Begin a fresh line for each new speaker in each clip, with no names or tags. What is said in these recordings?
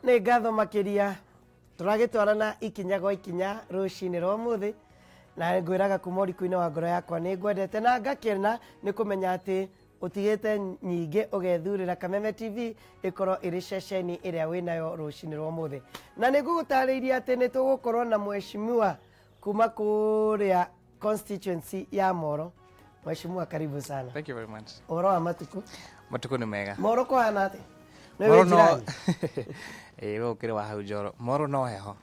Nĩ ngatho makiria turagitwarana ikinya gwa ikinya rucini rwa muthi na ngwiraga kuma ũrikũ-inĩ wa ngoro yakwa nĩ ngwendete na ngakena nĩ kũmenya atĩ utigite nyingĩ ũgethurĩra Kameme TV ikorwo ĩrĩ ceceni ĩrĩa wĩnayo rucini rwa muthi na nĩ ngũgũtarĩria atĩ nĩ tũgũkorwo na mheshimiwa kuma kũrĩa constituency ya Molo. Mheshimiwa, karibu sana.
Thank you very much.
Ũhoro wa matuku?
Matuku nĩ mega.
Molo kũhana atĩ?
Molo no we ũkĩrĩ wa hau Njoro. Molo no heho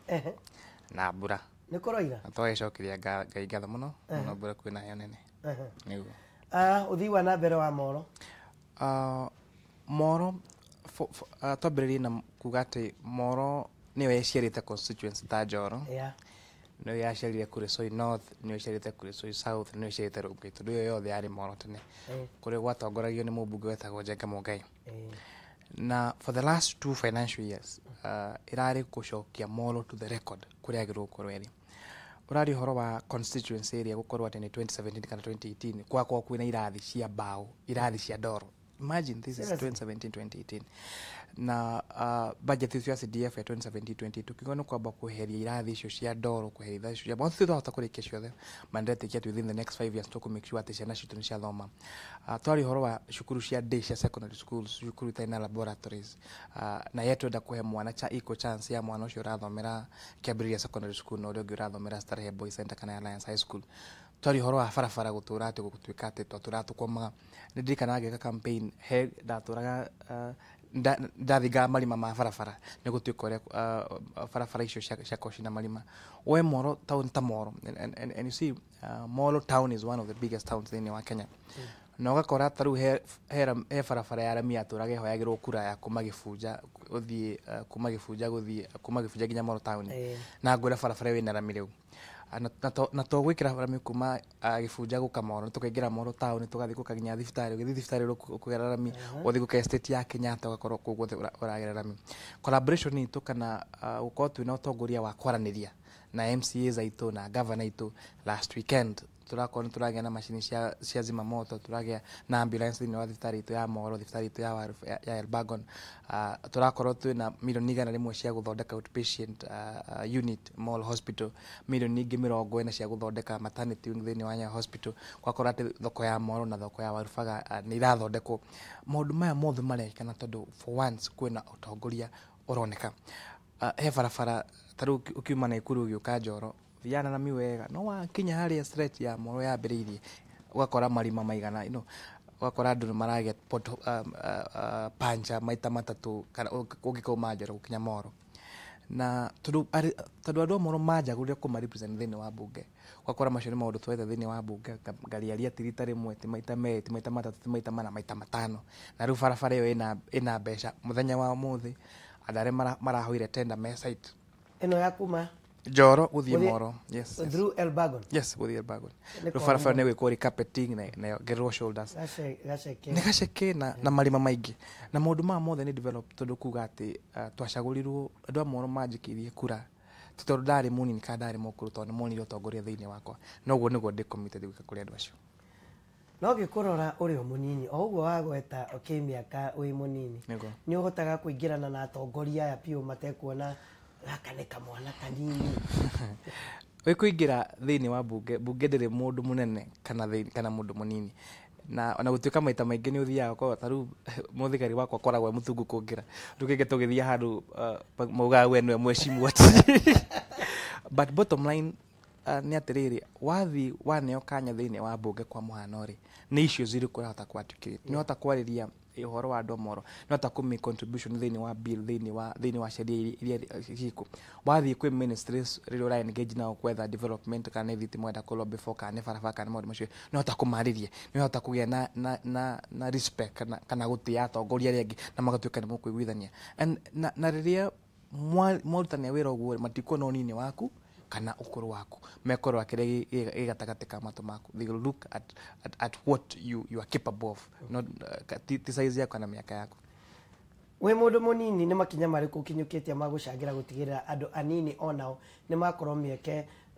na mbura.
Nĩ kũroiga?
Twagĩcokeria Ngai ngatho mũno mũno mbura kwĩna heho nene. Nĩguo.
Ũthii wa nambere wa Molo?
Molo twambĩrĩrie na kuga atĩ Molo nĩyo yaciarĩte constituency ta Njoro. Nĩyo yaciarire kũrĩ Soi North, nĩyo yaciarĩte kũrĩ Soi South, nĩyo yaciarĩte Rongai, tondũ ĩyo yothe yarĩ Molo tene. Kũrĩa gwatongoragio nĩ mũmbunge wetagwo Njenga Mũngai. Na for the last 2 financial years, irarĩ gũcokia Molo to the record kũrĩa agĩrĩirwo gũkorwo ĩrĩ. Ũrarĩ ũhoro wa constituency area gũkorwo atĩ nĩ 2017 kana 2018 kwakorwo kwĩna irathi cia mbaũ, irathi cia ndoro. Imagine this is 2017-2018. Na budget icio ya CDF ya 2017-2022 kiugo nĩ kwamba kweheria irathi icio cia ndoro, kweheria irathi icio cia mbaũ. Tũtahota kũrĩkia ciothe, mandatekia within the next 5 years to make sure atĩ ciana citũ nĩ ciathoma. Twarĩ ũhoro wa cukuru cia day cia secondary schools, cukuru itarĩ na laboratories, na yetwenda kũhe mwana equal chance ya mwana ũcio ũrathomera Kĩambĩrĩria secondary school na ũrĩa ũngĩ ũrathomera Starehe Boys Center kana Alliance High School. Twari horo wa barabara gũtũra atĩ gũtuĩka atĩ twatũra tũkomaga. Nĩ ndirikana ngĩka campaign he ndatũraga ndathinga marima ma barabara nĩ gũtuĩka ũrĩa barabara icio ciakorwo ciĩna marima. We Molo town ta Molo, and you see Molo town is one of the biggest towns thĩinĩ wa Kenya. Na ũgakora ta rĩu he barabara ya arami atũraga ĩhoyagĩrwo kura ya kuma Gĩbunja gũthiĩ kuma Gĩbunja nginya Molo town. Na ngwĩra barabara ĩyo ĩna rami rĩu. Na to gwĩkĩra rami kuma Gĩbunja gũka Molo, tũkaingĩra Molo town tũgathiĩ gũkaginya thibitarĩ, ũgĩthiĩ thibitarĩ ũkũgera rami, ũthiĩ gũka estate ya Kenyatta ũgakorwo kũu guothe ũragera rami. Collaboration itũ kana gũkorwo twĩna ũtongoria wa kwaranĩria na MCAs aitũ na governor aitũ last weekend turakorwo nĩ turagĩa na macini cia zima moto, turagĩa na ambulance thĩinĩ wa thibitarĩ itũ ya Molo, thibitarĩ itũ ya Elbagon. Turakorwo twĩna milioni 100 cia gũthondeka outpatient unit Molo Hospital, milioni ingĩ 40 cia gũthondeka maternity thĩinĩ wa Nyayo Hospital. Gwakorwo atĩ thoko ya Molo na thoko ya Warubaga nĩ irathondekwo. Maũndũ maya mothe marekana tondũ for once kwĩna ũtongoria ũroneka. He barabara tarĩu ukiuma Naikuru ũgĩũka Njoro, thiana na miwega no wakinya harĩa stretch ya Molo yambĩrĩirie ugakora marima maigana ugakora andũ maragĩa pancha maita matatũ kana ũngĩkauma Njoro gũkinya Molo. Na tondũ andũ a Molo manjagũrire kũma represent thĩinĩ wa mbunge, ugakora macio nĩ maũndũ twetha thĩinĩ wa mbunge, ngariaria tirita rĩmwe ti maita merĩ ti maita matatũ ti maita mana maita matano. Na rĩu barabara ĩyo ĩna mbeca mũthenya wa ũmũthĩ andũ arĩa marahoire tender me site
ĩno ya kuma
Njoro gũthiĩ Molo. Yes.
Through Elbagon.
Yes, gũthiĩ Elbagon. Rĩu barabara nĩ gwĩkwo carpeting na gerwo shoulders. Nĩ gaceke na marima maingĩ. Na maũndũ maya mothe nĩ develop tondũ kuga atĩ twacagũrirwo andũ a Molo manjĩkĩirie kura. Tondũ ndarĩ mũnini kana ndarĩ mũkũrũ tondũ nĩmonire ũtongoria thĩinĩ wakwa. Na ũguo nĩguo ndĩ committed gwĩka kũrĩ andũ acio.
No gĩkũrora ũrĩ mũnini o ũguo wagweta mĩaka wĩ mũnini nĩ ũhotaga kũingĩrana na atongoria aya piũ matekuona gaka nĩ kamwana kanini.
Kũingĩra thĩinĩ wa mbunge ndĩrĩ mũndũ mũnene kana mũndũ mũnini. Na ona gũtuĩka maita maingĩ nĩ ũthiaga kwa tarĩu mũthigari wakwa akoragwo mũthungu kũngĩra. Ndũkĩge tũgĩthiĩ handũ maugaga we nĩwe mheshimiwa. But bottom line nĩ atĩrĩrĩ, wathiĩ waneo kanya thĩinĩ wa mbunge kwa mũhano rĩ, nĩ icio zirĩkũ ũrahota kwarticulate, nĩ ũhota kwarĩria ũhoro wa andũ a Molo, nĩ ũhota kũ make contribution thĩinĩ wa bill thĩinĩ wa sheria iria ciĩkuo. Wathiĩ kwĩ ministries rĩrĩa ũra engage nao kwetha development kana nĩ thitima mwenda kũlobby for kana nĩ barabara kana maũndũ macio, nĩ ũhota kũmarĩria, nĩ ũhota kũgĩa na respect kana gũtĩa atongoria arĩa angĩ na magatuĩka nĩ mũkũiguithania. Na rĩrĩa mwarutania wĩra ũguo matikuona ũnini waku kana ũkũrũ waku, mekorwo akĩrĩa gĩgatagatĩ ka matũ maku. They will look at what you are capable of, not ti size yako na mĩaka yako.
We mũndũ mũnini nĩ makinya marĩkũ ũkinyũkĩtie magũcangĩra gũtigĩrĩra andũ anini onao nĩ makorwo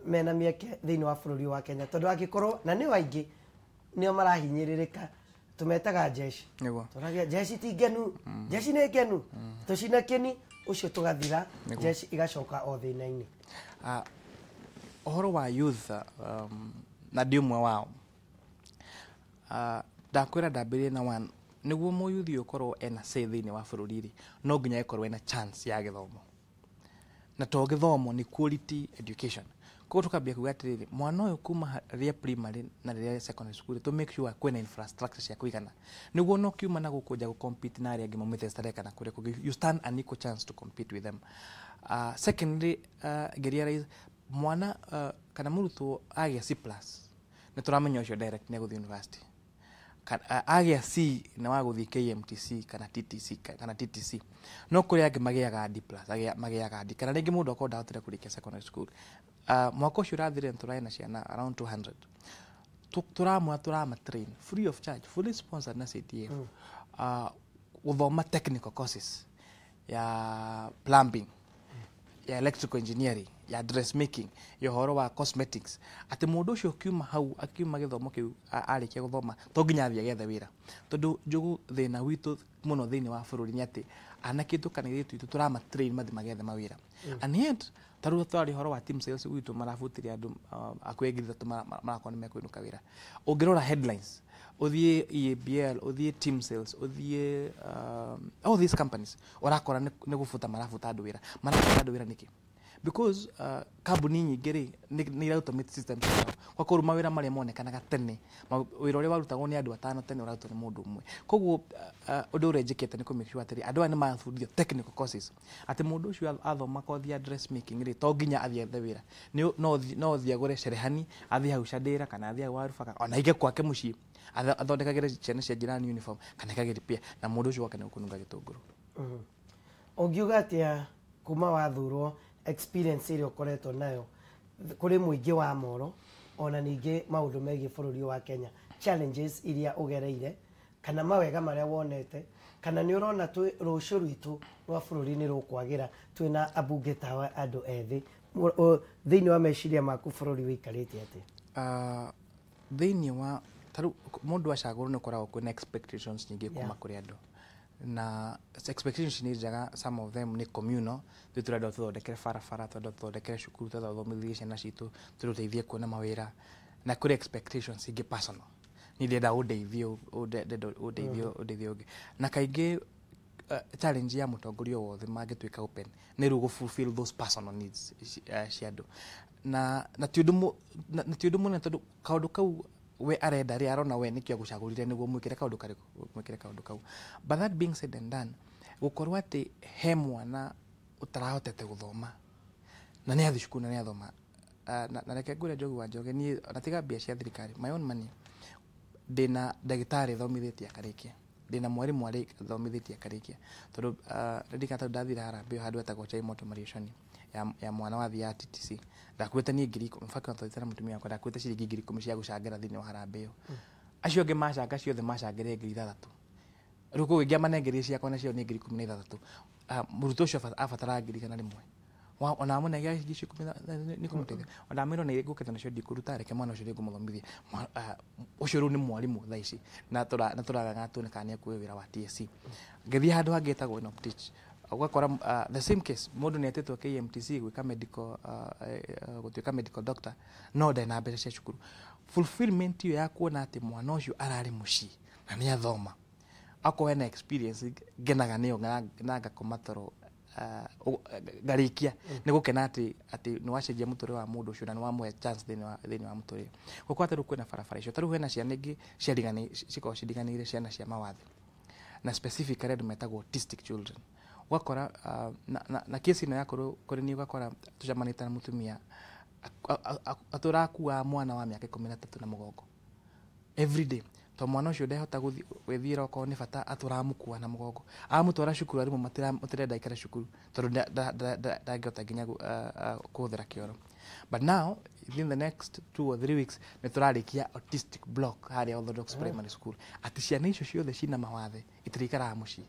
mena mĩeke thĩinĩ wa bũrũri wa Kenya, tondũ angĩkorwo na nĩ aingĩ nĩo marahinyĩrĩrĩka tumetaga jeshi. Tũragia jeshi ti ngenu, jeshi nĩ ngenu, tũcina kĩni ucio tugathira jeshi igacoka o thina-ini.
Ohoro wa youth na ndiumwe wao ndakwira ndambĩrĩrie na one nĩguo mũyuthi ũkorwo ena say thĩinĩ wa bũrũri-rĩ no nginya ĩkorwo ena chance ya gĩthomo, na to gĩthomo ni quality education. Koguo tukambia kuga atĩrĩrĩ, mwana ũyũ kuma rĩrĩa primary na rĩrĩa secondary school to make sure kwĩna infrastructure cia kũigana nĩguo no kiuma na gũkũ nja gũcompete na arĩa angĩ maumĩte stareka na kũrĩa kũngĩ, you stand an equal chance to compete with them. Secondly, ngeria mwana kana mũrutwo agĩa C+ nĩ tũramenya ũcio direct nĩ egũthiĩ university. Agĩa C na wa gũthiĩ KMTC kana TTC no kũrĩ angĩ magĩaga D+, magĩaga D, kana rĩngĩ mũndũ akorwo ndahotire kũrĩkia secondary school. Mwaka ũcio ũrathire tũraina ciana around 200 turama train free of charge, fully sponsored na CDF, gũthoma technical courses ya plumbing, ya electrical engineering, ya dressmaking, ya horo wa cosmetics. Ati mundu ucio kiuma hau akiuma githomo kiu arikia guthoma to nginya athie gethe wira, tondu njugu thina witu muno thiini wa bururi ni ati anake tukaniritũ itu turama train mathi magethe mawira. And yet taru twari horo wa team sales witu marafutiria andu akwegitha marakona mekwinuka wira. Ungirora headlines uthie EABL, uthie team sales, uthie all these companies urakora ni gufuta marafuta andu wira niki? Because kambuni nyingĩ rĩ nĩ irautomate systems kwa kũrũ mawĩra marĩa monekanaga tene, wĩra ũrĩa warutagwo nĩ andũ atano tene ũrarutwo nĩ mũndũ ũmwe. Koguo ũndũ ũrĩa njĩkĩte nĩ kũmake sure atĩrĩ andũ aya nĩ mabundithio technical courses, atĩ mũndũ ũcio athoma kothi ya dressmaking rĩ to nginya athiĩ ethe wĩra, no athiĩ agũre cerehani, athiĩ hau Chandĩra kana athiĩ hau Warubaga, ona aige gwake mũciĩ athondekagĩre ciana cia jirani uniform kana ikagĩre pia, na mũndũ ũcio gwake nĩ gũkũnunga gĩtũngũrũ.
Ũngiuga atĩa kuma wathurwo experience ile ukoretwo nayo kuri muingi wa Molo ona ningi maundu megie bururi wa Kenya, challenges iria ugereire kana mawega maria wonete, kana ni urona tu rucio rwitu rwa bururi ni rukwagira twina abunge tawa andu ethi thiini wa meciria maku bururi wikarite ati?
Thiini wa taru mundu acagũrwo ni koragwo kwina expectations nyingi kuma kuri andu, na expectations ni njega. Some of them ni communal, turenda tuthondekere barabara, turenda tuthondekere cukuru, turenda tuthomithie ciana citu, turuteithie kuona mawira, na kuri expectations ingi personal, ni ndenda undeithio ungi, na kaingi challenge ya mutongoria wothe mangituika open ni rugo fulfill those personal needs cia andu, na ti undu munene tondu kaundu kau we arenda ri arona we nikio gucagurire niguo mwikire kaundu kau. But that being said and done, gukorwo ati he mwana utarahotete guthoma na ni athi cukuru na ni athoma, na reke ngure Njogu wa Njoge ni natiga mbia cia thirikari, my own money, ndina ndagitari thomithitie akarikia, ndina mwarimu ari thomithitie akarikia, tondu Rikiratha ndathira harambee handu etagwo Chai Moto Mariushani ya mwana wa thia TTC, ndakwete ni ngiri mfaka ntoitera mutumia wakwa, ndakwete ciringi ngiri 10 cia gucangira thiini wa harambee. Acio nge macanga ciothe macangire ngiri 3, riu kuingia manengerie ciakwa nacio ni ngiri 13. Muruto ucio abatara ngiri kana rimwe ona amunegia ngiri 10 ni kumuteithia, ona amiro ni nguketa nacio ndikuruta, reke mwana ucio ngumuthomithia. Ucio ru ni mwarimu tha ici, na turaga tuoneka ni akuwe wira wa TSC. Ngethie handu hangi etagwo no teach ugakora the same case, mundu ni atetwo KMTC gwika medical gutuika medical doctor, no ndena mbeca cia cukuru. Fulfillment iyo ya kuona ati mwana ucio arari mucii na ni athoma ako na experience ngenaga niyo na ngakomatoro ngarikia ni gukena ati ni wacenjia muture wa mundu ucio na ni wamuhe chance thini wa muture gukwa taru kwina barabara icio, taru hena ciana ingi cidiganire ciana cia mawathe, na specifically andu metagwo autistic children. Wakora na kesi ino yakoro kuri ni ugakora tujamanite na mutumia aturakuwa mwana wa miaka 13 na mugongo every day, to mwana ucio ndehota gwithira ko ni bata aturamukuwa na mugongo, amutwara cukuru arimu matirenda ikara cukuru tondu ndangihota nginya kuthira kioro. But now within the next 2 or 3 weeks ni turarikia autistic block haria Orthodox Primary School, ati ciana icio ciothe cina mawathe itirikara mucii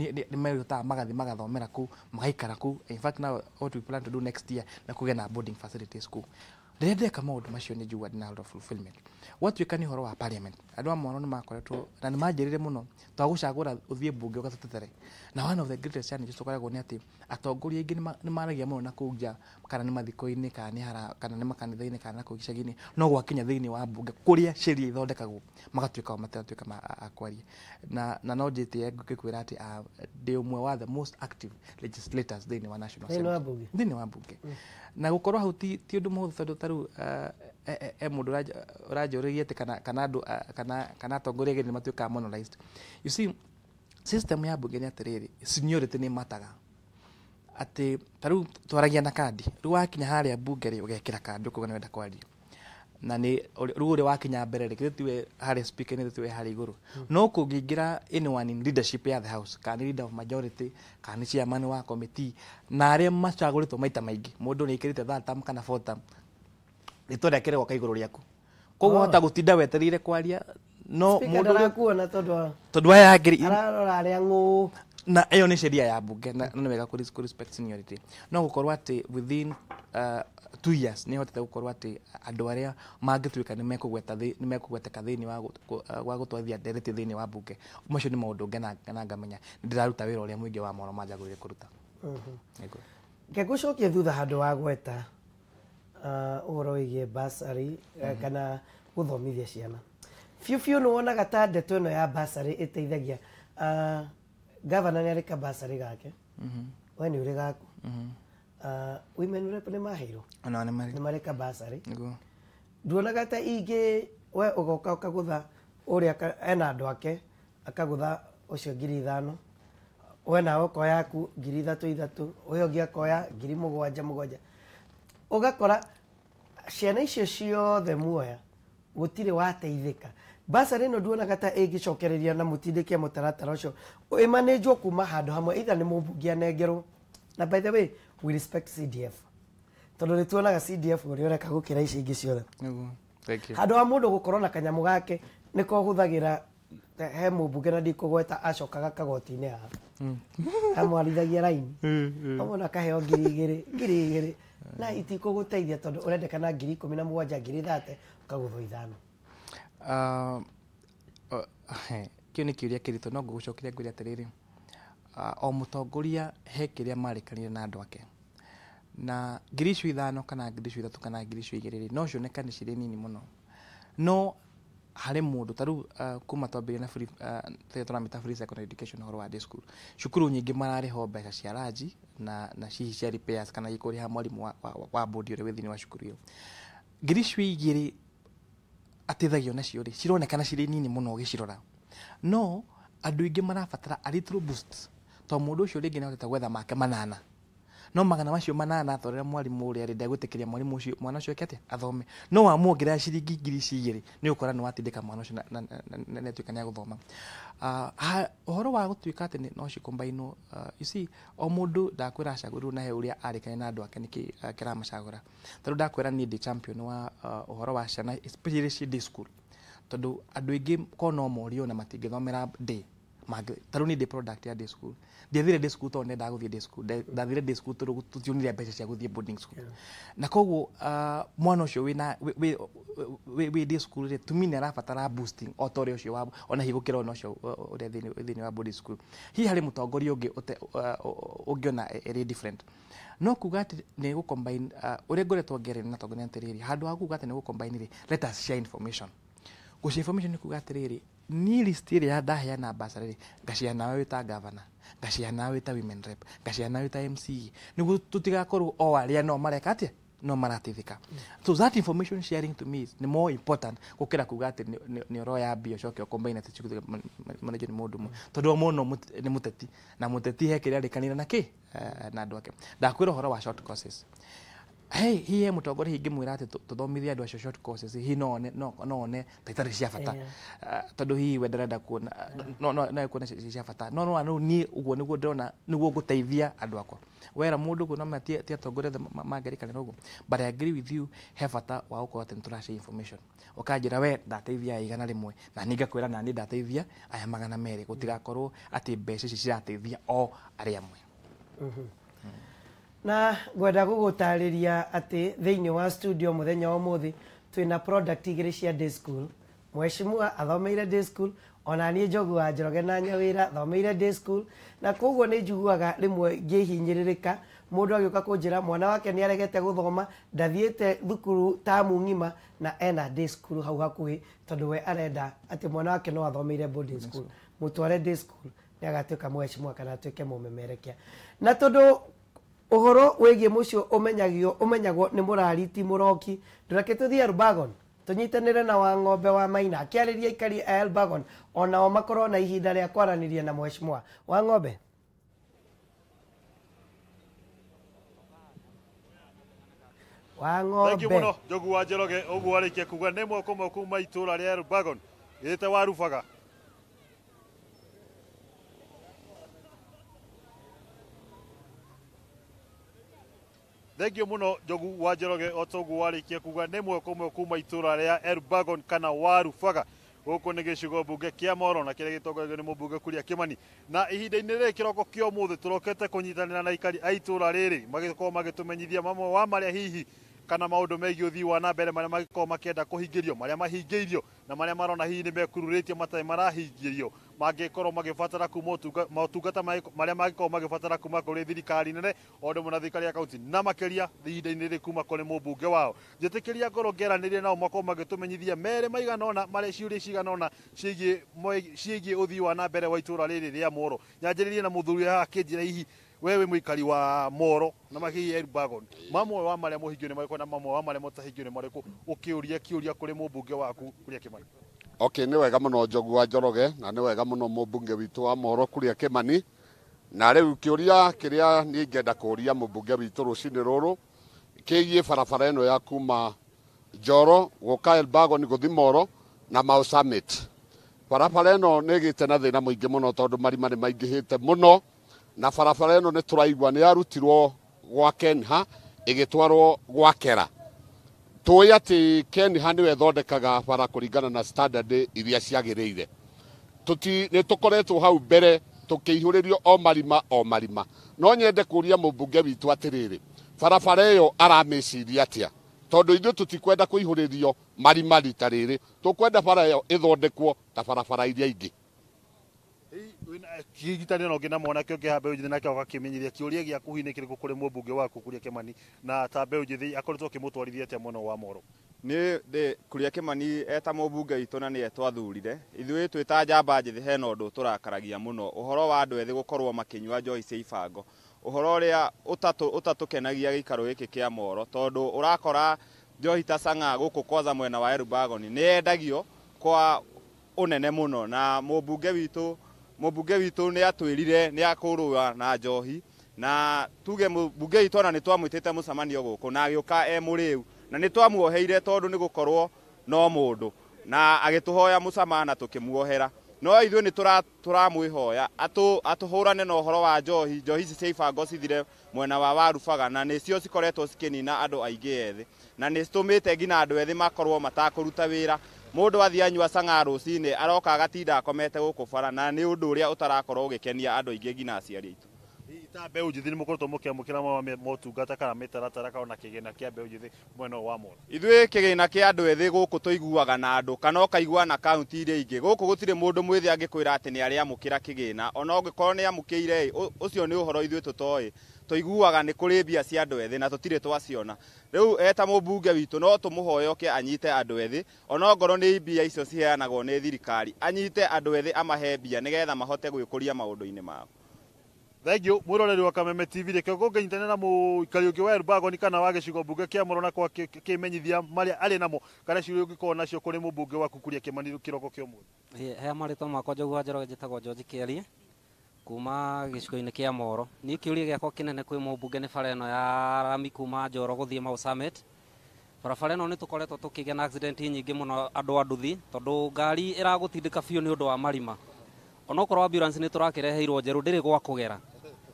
ni mayuta magathi magathomera ku magaikara ku. In fact now what we plan to do next year na kugena boarding facility school. rĩrĩa ndeka maũndũ macio nĩ njiguaga ndĩna lot of fulfillment. Watuĩka nĩ ũhoro wa parliament, andũ a Molo nĩ makoretwo na nĩ manjĩrĩire mũno twagũcagũra ũthiĩ mbunge ũgatũtetere. Na one of the greatest challenges tũkoragwo nĩ atĩ atongoria aingĩ nĩ maragia mũno na kũu nja, kana nĩ mathiko-inĩ, kana nĩ makanitha-inĩ, kana kũu icagi-inĩ, no gwakinya thĩinĩ wa mbunge kũrĩa sheria ithondekagwo magatuĩka o matatũĩka akwaria. Na no njĩtie ngĩkwĩra atĩ ndĩ ũmwe wa the most active legislators thĩinĩ wa National Assembly. Thĩinĩ wa mbunge. Na gũkorwo hau ti ũndũ mũhũthũ tondũ tarĩu mũndũ ũranjũrĩria atĩ kana atongoria ageni nĩ matuĩkaga monolized. You see, system ya mbunge nĩ atĩrĩrĩ, seniority nĩ mataga. Atĩ tarĩu twaragia na kandi, rĩu wakinya harĩa mbunge rĩ ũgekĩra kandi ũkauga nĩ wenda kwaria. Na nĩ rĩu ũrĩa wakinya mbere rĩ tiwe harĩa speaker nĩ tiwe harĩa igũrũ. No kũngĩingĩra anyone in leadership ya the house, kana leader of majority, kana chairman wa committee, na arĩa macagũrĩtwo maita maingĩ, mũndũ nĩ aikĩrĩte third term kana fourth term, rĩtwa rĩake rĩgoka igũrũ rĩaku. Koguo hota gũtinda wetereire kwaria, no mũndũ
arakuona
tondũ aya angĩ
ararora arĩa ngũ,
na ĩyo nĩ sheria ya mbunge na nĩ wega kũ respect seniority. No gũkorwo atĩ within 2 years nĩ hotete gũkorwo atĩ andũ arĩa mangĩtuĩka nĩ mekũgweteka thĩinĩ wa gũtwarithia ndereti thĩinĩ wa mbunge, macio nĩ maũndũ ngena ngamenya ndĩraruta wĩra ũrĩa mũingĩ wa Molo manjagũrire kũruta.
Ngĩgũcokia thutha handũ wa gweta ũhoro wĩgiĩ bursary kana gũthomithia ciana. Biũ nĩ wonaga ta ndeto ĩno ya bursary ĩteithagia. Gavana nĩ arĩ ka bursary gake, we nĩ ũrĩ gaku. Women rep nĩ maheirwo, nĩ marĩ ka bursary. Nduonaga ta ingĩ we ũgoka ũkagũtha ũrĩa ena andũ ake, akagũtha ũcio 5,000, we nawe ũkoya yaku 3,000, ũyũ ũngĩ akoya 7,000. Ũgakora ciana icio ciothe muoya gũtirĩ wateithĩka. Bursary ĩno nduonaga ta ĩngĩcokereria na mũtindĩkie mũtaratara ũcio ĩmanĩnjwo kuma handũ hamwe, either nĩ mũmbunge anengerwo. Na by the way, we respect CDF, tondũ nĩ tuonaga CDF ũrĩa ũreka gũkĩra ici ingĩ ciothe. Handũ wa mũndũ gũkorwo na kanyamũ gake nĩko hũthagĩra he mũmbunge na ndikũgweta acokaga kagoti-inĩ haha amwarithagia raini, amona kaheo 2,000 na itikũgũteithia tondũ ũrendekana 17,000, 30,000 ũkagũthwo 5.
Kĩu nĩ kĩũria kĩritũ, no ngũgũcokeria ngwĩre atĩrĩrĩ, o mũtongoria he kĩrĩa marĩkanire na andũ ake, na 5,000 kana 3,000 kana 2,000 no cioneka nĩ cirĩ nini mũno. No harĩ mũndũ tarĩu kuma twambĩrĩria na free tũramĩta free secondary education ũhoro wa day school, cukuru nyingĩ mararĩho mbeca cia ranji na cihi cia repairs kana ikũrĩha mwarimũ wa bodi ũrĩa wĩ thĩinĩ wa cukuru ĩyo. 2,000 ateithagio nacio rĩ cironekana cirĩ nini mũno ũgĩcirora, no andũ aingĩ marabatara a little boost, to mũndũ ũcio rĩngĩ nĩ ahotete gwetha make 800, no 800 macio atwarĩra mwarimũ ũrĩa rĩ ndegwĩtĩkĩria mwarimũ ũcio mwana ũcio eke atĩa athome, no wamuongerera ciringi 2,000 nĩ ũkora nĩ watindĩka mwana ũcio na atuĩka nĩ agũthoma. Ũhoro wa gũtuĩka atĩ no cikombainwo, you see, o mũndũ ndakwĩra acagũrirwo na he ũrĩa arĩkane na andũ ake nĩkĩ kĩramacagũra. Tondũ ndakwĩra niĩ ndĩ champion wa ũhoro wa ciana especially ci day school, tondũ andũ aingĩ ko no morio na matingĩthomera day. Tarĩu nĩ ndĩ product ya day school. Ndiathire day school tondũ ndendaga gũthiĩ day school, ndathire day school tondũ tutionire mbeca cia gũthiĩ boarding school. Na koguo mwana ũcio wĩ day school rĩ tumi nĩ arabatara boosting o ta ũrĩa ũcio ona higũkĩra ona ũcio ũrĩa thĩinĩ wa boarding school. Hihi harĩ mũtongoria ũngĩ ũngĩona ĩrĩ different. No kuga atĩ nĩ gũcombine ũrĩa ngoretwo ngereire na tongoria atĩrĩrĩ, handũ ha kuga atĩ nĩ gũcombine rĩ, let us share information. Gũshare information nĩ kuga atĩrĩrĩ, ni list ĩrĩa ndaheana bursary rĩ ngaciana nawe wĩta governor, ngaciana nawe wĩta women rep, ngaciana nawe wĩta MCA, nĩguo tũtigakorwo o arĩa no mareka atĩa no marateithĩka. So that information sharing to me is more important gũkĩra kuga atĩ nĩ ũroya mbia ũcoke ũcombine atĩ cukuru manager nĩ mũndũ ũmwe, tondũ o mũndũ nĩ mũteti na mũteti he kĩrĩa arĩkanĩra na andũ ake. Ndakwĩra ũhoro wa short courses. Hihi mũtongoria ingĩmwĩra atĩ tũthomithie andũ acio short courses, hihi no one ta itarĩ cia bata, tondũ hihi we ndarenda kuona no kuona cia bata, no niĩ ũguo nĩguo ndĩrona nĩguo gũteithia andũ akwa. Wera mũndũ ũguo no ti atongoria mangĩrĩkanĩra ũguo, but I agree with you, he bata wa gũkorwo atĩ nĩtũrashare information. Ũkanjĩra we ndateithia 100 na niĩ ngakwĩra na niĩ ndateithia aya 200, gũtigakorwo atĩ mbeca ici cirateithia o arĩa amwe.
na gwenda gũgũtarĩria atĩ thĩinĩ wa studio mũthenya wa ũmũthĩ twĩna product igĩrĩ cia day school. Mheshimiwa athomeire day school, ona niĩ Njogu wa Njoroge na Nyawĩra thomeire day school, na koguo nĩ njiguaga rĩmwe ngĩhinyĩrĩrĩka mũndũ agĩũka kũnjĩra mwana wake nĩ aregete gũthoma, ndathiĩte thukuru tamu ng'ima na ena day school hau hakuhĩ, tondũ we arenda atĩ mwana wake no athomeire boarding school, mũtware day school nĩ agatuĩka mheshimiwa kana atuĩke mũmemerekia. Na tondũ ũhoro wĩgiĩ mũcio ũmenyagwo nĩ mũrariti mũroki, ndũreke tũthiĩ Elbagon tũnyitanĩre na Wang'ombe wa Maina akĩarĩria aikari a Elbagon onao makorwo na ihinda rĩa kwaranĩria na mheshimiwa Wang'ombe.
Thank you muno Njogu wa Njoroge, ũguo arĩkia kuga nĩ moko kuma itũra rĩa Elbagon ĩte warubaga. Thank you muno Njogu wa Njoroge, ũguo arĩkia kuga nĩ moko kuma itũra rĩa Elbagon kana warubaga. Gũkũ nĩ gĩcigo mbunge kĩa Molo na kĩrĩa gĩtongoragio nĩ mũmbunge Kuria Kimani, na ihinda-inĩ rĩrĩ kĩroko kĩa ũmũthĩ tũrokete kũnyitanĩra na aikari a itũra rĩrĩ magĩkorwo magĩtũmenyithia mamwe wa marĩa hihi kana maũndũ megiĩ ũthii wa nambere marĩa magĩkorwo makĩenda kũhingĩrio, marĩa mahingĩirio na marĩa marona hihi nĩ mekururĩtio matarĩ marahingĩrio, mangĩkorwo magĩbatara kuma motungata marĩa magĩkorwo magĩbatara kuma kũrĩ thirikari nene o ũndũ ũmwe na thirikari ya kaunti na makĩria ihinda-inĩ rĩrĩ kuma kũrĩ mũmbunge wao. Njĩtĩkĩria ngorwo ngĩaranĩria nao makorwo magĩtũmenyithia merĩ maigana ũna marĩa ciũria cigana ũna ciĩgiĩ ũthii wa nambere wa itũra rĩrĩ rĩa Molo. Nyanjĩrĩrie na mũthuri haha akĩnjĩra hihi wewe mũikari wa Molo na mahihi Elbagon, mamwe wa marĩa mũhingio nĩ marĩkũ na mamwe wa marĩa mũtahingio nĩ marĩkũ, ũkĩũria kĩũria kũrĩ mũmbunge waku Kuria Kimani?
Okay, nĩ wega mũno Njogu wa Njoroge na nĩ wega mũno mũmbunge witũ wa Molo Kuria Kimani, na rĩu kĩũria kĩrĩa niĩ ngenda kũria mũmbunge witũ rũcinĩ rũrũ kĩgiĩ barabara ĩno ya kuma Njoro gũka Elbagon gũthiĩ Molo na Mau Summit. Barabara ĩno nĩ ĩgĩte na thĩna mũingĩ mũno tondũ marima nĩ maingĩhĩte mũno, na barabara ĩno nĩ tũraigua nĩ yarutirwo gwa Kenha ĩgĩtwarwo gwa Kera. Tũĩ atĩ Kenha nĩwe ĩthondekaga bara kũringana na standard iria ciagĩrĩire. Nĩ tũkoretwo hau mbere tũkĩihũrĩrio o marima. No nyende kũria mũmbunge witũ atĩrĩrĩ, barabara ĩyo aramĩciria atĩa? Tondũ ithuĩ tũtikwenda kũihũrĩrio marima rita rĩrĩ, tũkwenda bara ĩyo ĩthondekwo ta barabara iria ingĩ.
Kĩgitanĩro no ngina mwanake ũngĩ ha mbeũ njĩthĩ nake ũgakĩmenyithia kĩũria gĩaku hihi nĩ kĩrĩkũ kũrĩ mũmbunge waku Kuria Kimani, na ta mbeũ njĩthĩ akoretwo akĩmũtwarithia atĩa mwena wa Molo?
Nĩ Kuria Kimani eta mũmbunge witũ na nĩwe twathurire. Ithuĩ twĩ ta njamba njĩthĩ hena ũndũ tũrakaragia mũno, ũhoro wa andũ ethĩ gũkorwo makĩnyua njohi cia ibango, ũhoro ũrĩa ũtatũkenagia gĩikaro gĩkĩ kĩa Molo, tondũ ũrakora njohi ta Chang'a gũkũ kwanza mwena wa Elbagon nĩ yendagio kwa ũnene mũno, na mũmbunge witũ nĩ atwĩrire nĩ akũrũa na njohi, na tuge mũmbunge witũ ona nĩ twamwĩtĩte mũcemanio gũkũ na agĩũka mũrĩu, na nĩ twamuoheire tondũ nĩ gũkorwo no mũndũ, na agĩtũhoya mũcamaha na tũkĩmuohera. No ithuĩ nĩ tũramwĩhoya atũhũrane na ũhoro wa njohi ici cia ibango cithire mwena wa Warubaga, na nĩcio cikoretwo cikĩnina andũ aingĩ ethĩ, na nĩ citũmĩte nginya andũ ethĩ makorwo matakũruta wĩra. Mũndũ athiĩ anyua Chang'a rũcinĩ aroka agatinda akomete gũkũ bara, na nĩ ũndũ ũrĩa ũtarakorwo ũgĩkenia andũ aingĩ nginya aciari aitũ.
Ta mbeũ njĩthĩ nĩ mũkoretwo mũkĩamũkĩra motungata kana mĩtaratara kana kĩgĩna kĩa mbeũ njĩthĩ mwena wa Molo?
Ithuĩ kĩgĩna kĩa andũ ethĩ gũkũ tũiguaga na andũ kana ũkaigua na kaunti iria ingĩ. Gũkũ gũtirĩ mũndũ mwĩthĩ angĩkwĩra atĩ nĩ arĩamũkĩra kĩgĩna, ona ũngĩkorwo nĩ amũkĩire ũcio nĩ ũhoro ithuĩ tũtoĩ. Tũiguaga nĩ kũrĩ mbia cia andũ ethĩ na tũtirĩ twaciona. Rĩu eta mũmbunge witũ no tũmũhoye oke anyite andũ ethĩ, ona ongorwo nĩ mbia icio ciheanagwo nĩ thirikari, anyite andũ ethĩ amahe mbia nĩgetha mahote gwĩkũria maũndũ-inĩ mao.
Thank you. Mwĩroreri wa Kameme TV reke ngũnyitanĩra na mũikari ũngĩ wa Elbagon kana wa gĩcigo mbunge kĩa Molo na kĩmenyithia marĩa arĩ namo kana ciũria ũngĩkorwo nacio kũrĩ mũmbunge waku Kuria Kimani kĩroko kĩa ũmũthĩ.
He marĩtwa makwa Njogu wa Njoroge, njĩtagwo George Kĩarie kuma gĩcigo-inĩ kĩa Molo. Niĩ kĩũria gĩakwa kĩnene kwĩ mũmbunge nĩ bara ĩno ya rami kuma Njoro gũthiĩ Mau Summit. Barabara ĩno nĩ tũkoretwo tũkĩgĩa na accident nyingĩ mũno andũ a nduthi, tondũ ngari ĩragũtindĩka biũ nĩ ũndũ wa marima. Onokorwo ambulance nĩ tũrakĩreheirwo njerũ ndĩrĩ gwa kũgera.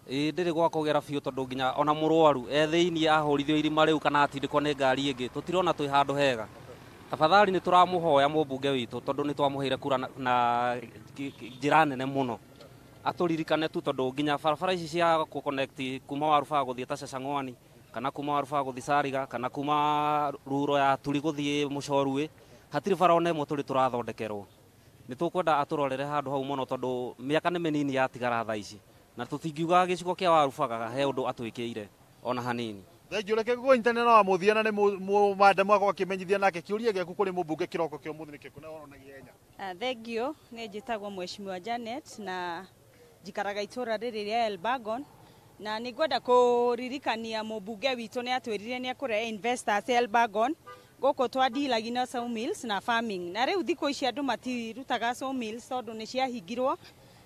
Ndĩrĩ gwa kũgera biũ tondũ nginya ona mũrwaru thĩinĩ ahũrithio irima rĩu kana atindĩkwo nĩ ngari ĩngĩ, tũtirona twĩ handũ hega. Tafadhali nĩ tũramũhoya mũmbunge witũ tondũ nĩ twamũheire kura na njĩra nene mũno, aturirikane tu tondu nginya barabara ici cia ku connect kuma Warubaga guthie ta Cecang'wani kana kuma Warubaga guthie Cariga kana kuma Ruro ya Turi guthie Mucorui hatiri bara ona imwe turi turathondekerwo ni tukwenda aturorere handu hau muno tondu miaka ni minini yatigara tha ici na tutingiuga gicigo kia Warubaga he undu atwikiire ona hanini.
Thengiå reke gå intane na muthiana nä må mande mwako akimenyithia nake kä å ria gä ku kå rä må mbunge kä roko kä å må thä nä kä kå naonagia henya.
Thengiå nä njätagwo Mheshimiwa Janet na njikaraga itũra rĩrĩ rĩa Elbagon na nĩ ngwenda kũririkania mũmbunge witũ nĩ atwĩrire nĩ ekũrehe investors Elbagon gũkũ twandilagi na sawmills na farming na rĩu thikũ ici andũ matirutaga sawmills tondũ nĩ ciahingirwo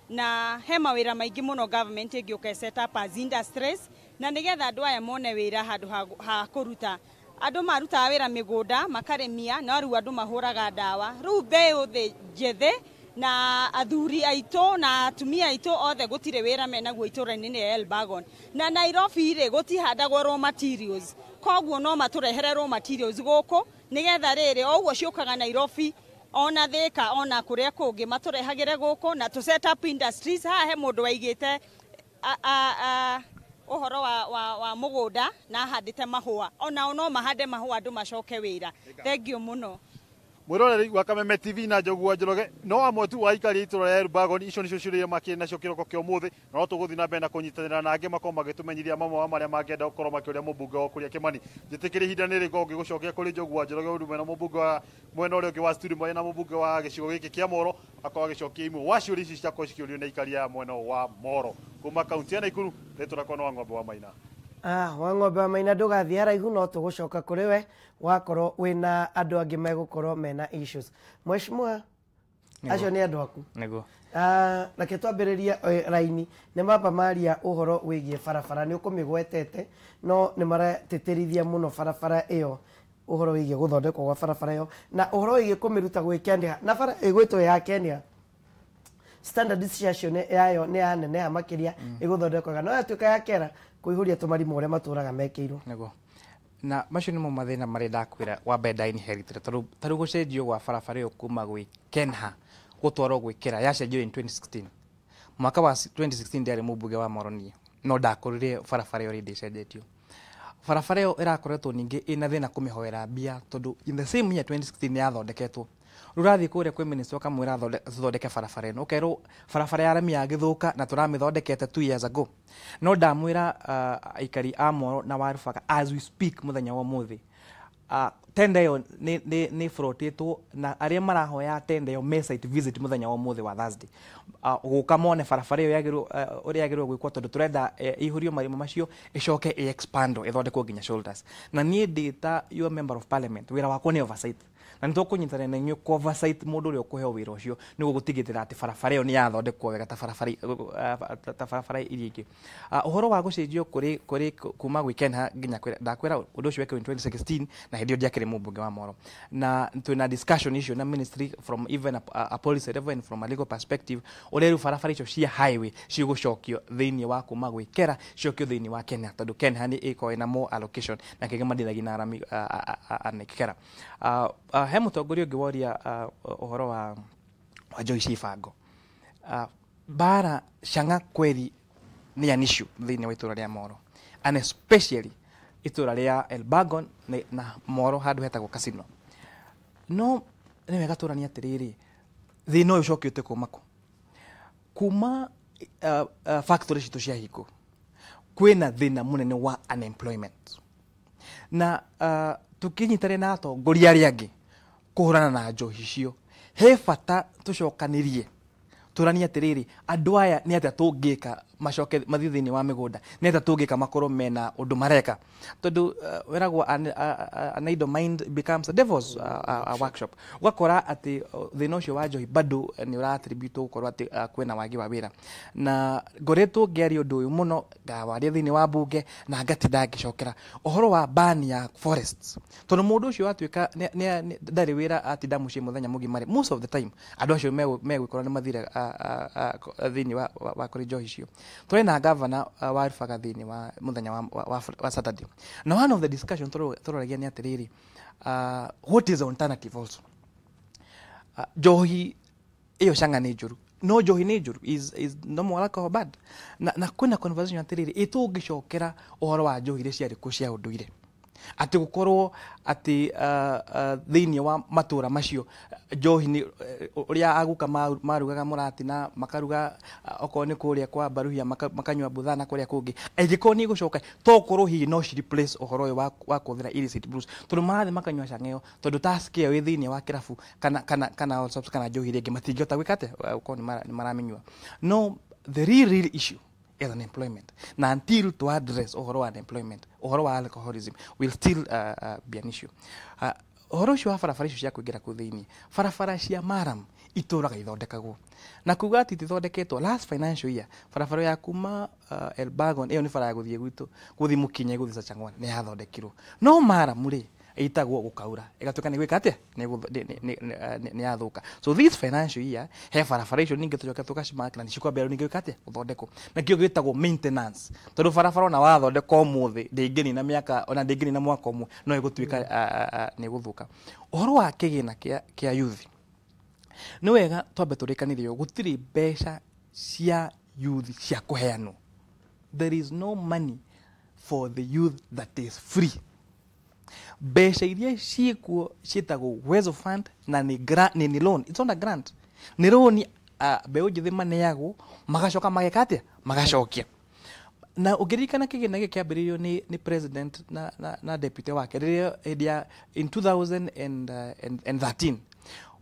na he mawĩra maingĩ mũno government ĩngĩũka set up as industries na nĩgetha andũ aya mone wĩra handũ ha kũruta andũ marutaga wĩra mĩgũnda makarĩmia no rĩu andũ mahũraga ndawa rĩu mbeũ njĩthĩ na athuri aitũ na atumia aitũ othe gũtirĩ wĩra menaguo itũra-inĩ rĩa Elbagon na Nairobi rĩ gũtihandagwo raw materials koguo no matũrehere raw materials gũkũ nĩgetha rĩrĩ o ũguo ciũkaga Nairobi ona Thika ona kũrĩa kũngĩ matũrehagĩre gũkũ na tũ set up industries haha he mũndũ waigĩte ũhoro wa mũgũnda na ahandĩte mahũa ona no mahande mahũa andũ macoke wĩra. Thengiũ mũno.
Mwiroreri wa Kameme TV na Njogu wa Njoroge no amwe tu aikari itũra rĩa Elbagon icio nicio ciũria makĩrĩ nacio kĩroko kĩa ũmũthĩ no tũgũthiĩ na mbere na kũnyitanĩra na angĩ makorwo magĩtũmenyithia mamwe wa marĩa mangĩenda gũkorwo makĩũria mũmbunge wa kũrĩa Kĩmani. Njĩtĩkĩrie ihinda nĩ rĩkorwo ngĩgũcokia kũrĩ Njogu wa Njoroge ũndũ mwena mũmbunge wa mwena ũrĩa ũngĩ wa studio mwena mũmbunge wa gĩcigo gĩkĩ kĩa Molo akorwo agĩcokia imwe wa ciũria ici ciakorwo cikĩũrio na aikari ya mwena wa Molo kuma kaunti ya Naikuru rĩtwa rĩakwa no Ng'ombe wa Maina.
Wa Ng'ombe wa Maina ndũgathiĩ haraihu no tũgũcoka kũrĩ we wakorwo wĩna andũ angĩ megũkorwo mena issues. Mheshimiwa acio nĩ andũ aku
nĩguo
reke twambĩrĩrie raini nĩ mamba maria ũhoro wĩgiĩ barabara nĩ ũkũmĩgwetete no nĩ maratĩtĩrithia mũno barabara ĩyo ũhoro wĩgiĩ gũthondekwo gwa barabara ĩyo na ũhoro wĩgiĩ kũmĩruta gwĩkenia na bara ĩgwĩtwo ya Kenya standards ciacio yayo nĩ yaneneha makĩria ĩgũthondekwaga no yatuĩka ya kera kũihũria tũmarima ũrĩa matũraga mekĩirwo
nĩguo na macio nĩmo mathĩna marĩa ndakwĩra wa mbere ndainheritire tarĩu gũcenjio gwa barabara ĩyo kuma gwĩ Kenha gũtwarwo gwĩ Kera yacenjio in 2016 mwaka wa 2016 ndiarĩ mũmbunge wa Molo niĩ no ndakũrire barabara ĩyo rĩndĩ ĩcenjetio barabara ĩyo ĩrakoretwo ningĩ ĩna thĩna kũmĩhoera mbia tondũ in the same year 2016 yathondeketwo rũrathiĩ kũrĩa kwĩ minister kamwĩra thondeke barabara ĩno ũkerwo barabara ya rami yagĩthũka na tũramĩthondekete 2 years ago no ndamwĩra aikari a Molo na Warubaga as we speak mũthenya wa ũmũthĩ tenda ĩyo nĩ frotĩtwo na arĩa marahoya tenda ĩyo me site visit mũthenya wa ũmũthĩ wa Thursday gũka mone barabara ĩyo ũrĩa yagĩrĩirwo gwĩkwo tondũ tũrenda ihũrio marima macio ĩcoke expandwo ĩthondekwo nginya shoulders na niĩ ndĩta your member of parliament wĩra wakwa nĩ oversight na nĩtũkũnyitanĩra na inyuĩ oversight mũndũ ũrĩa ũkũheo wĩra ũcio nĩguo gũtigĩrĩra atĩ barabara ĩyo nĩ yathondekwo wega ta barabara iria ingĩ ũhoro wa gũcenjio kũrĩ kuma gwĩ Kenha nginya ndakwĩra ũndũ ũcio wekĩrwo in 2016 na hĩndĩ ĩyo ndiakĩrĩ mũmbunge wa Molo na twĩna discussion icio na ministry from even a policy level and from a legal perspective ũrĩa rĩu barabara icio cia highway cigũcokio thĩinĩ wa kuma gwĩ Kera ciokio thĩinĩ wa Kenya tondũ Kenha nĩ ĩkoragwo ĩna more allocation na kĩngĩ mandithagia na arami anĩkĩra he mũtongoria ũngĩ woria ũhoro wa Joyce Ibango bara Chang'a kweli nĩ an issue thĩinĩ wa itũra rĩa Molo and especially itũra rĩa Elbagon na Molo handũ hetagwo Casino no nĩ wega tũrania atĩrĩrĩ thĩna ũyũ ũcokio ũtĩ kuma factory citũ cia hingo kwĩna thĩna mũnene wa unemployment na tũkĩnyitanĩra na atongoria arĩa angĩ kũhũrana na njohi icio he bata tũcokanĩrie tũrania atĩrĩrĩ andũ aya nĩ atĩa tũngĩka macoke mathiĩ thĩinĩ wa mĩgũnda nĩ atĩa tũngĩka makorwo mena ũndũ mareka tondũ wĩragwo an idle mind becomes a devil's workshop ũgakora atĩ thĩna ũcio wa njohi bado nĩ ũraattribute gũkorwo atĩ kwĩna wagi wa wĩra na ngoretwo ngĩaria ũndũ ũyũ mũno ngawaria thĩinĩ wa mbunge na ngatinda ngĩcokera ũhoro wa ban ya forests tondũ mũndũ ũcio watuĩka ndarĩ wĩra atinda mũciĩ mũthenya mũgima most of the time andũ acio megwĩkora nĩ mathire thĩinĩ wa kũrĩ njohi icio tũrĩ na governor wa Warubaga thĩinĩ wa mũthenya wa Saturday na one of the discussion tũroragia nĩ atĩrĩrĩ what is the alternative also njohi ĩyo Chang'a nĩ njũru no njohi nĩ njũru is no more alcohol bad na kwĩna conversation atiriri itũngĩcokera ũhoro wa njohi iria ciarĩ kuo cia ũndũire ati gukorwo ati thiini wa matura macio njohi ni uria aguka marugaga muratina makaruga okorwo ni kuria kwa baruhia makanywa buthana kuria kungi angĩkorwo ni gucoka tokorwo hihi no shi replace uhoro uyu wa kuthira illicit brews tondu marathe makanywa cang'eo tondu task iyo wi thiini wa kirabu kana all subs kana njohi ringi matingĩhota gwĩka atĩa ukorwo ni maraminywa no the real issue is unemployment. Na until to address uhoro wa unemployment, uhoro wa alcoholism will still be an issue. Uhoro ucio wa barabara icio cia kuingira ku thiini, barabara cia maram ituraga ithondekagwo. Na kuga ati tithondeketwo last financial year, barabara ya kuma Elbagon iyo ni bara ya guthie gwitu, guthie Mukinye guthie Chang'wan ni yathondekirwo. No maram ri itagwo gukaura igatuka ni gwika atia ni yathuka. So this financial year he barabara icio ninge tucoka tukacimaka ni cikwambia ninge gwika atia guthondekwo na kio gitagwo maintenance tondu barabara na wathondeka umuthi ndingeni na miaka ona ndingeni na mwaka umwe no igutwika ni guthuka. Uhoro wa kigina kia youth ni wega twambe turikanirio gutiri mbeca cia youth cia kuheanwo. There is no money for the youth that is free. Mbeca iria ciikuo ciitagwo Uwezo Fund na ni loan. It's not a grant. Ni loan mbeũ njithi maneagwo magacoka mageka atia magacokia. Na ugeririkana kigina giki kiambiririo ni president na deputy wake rĩrĩa in 2013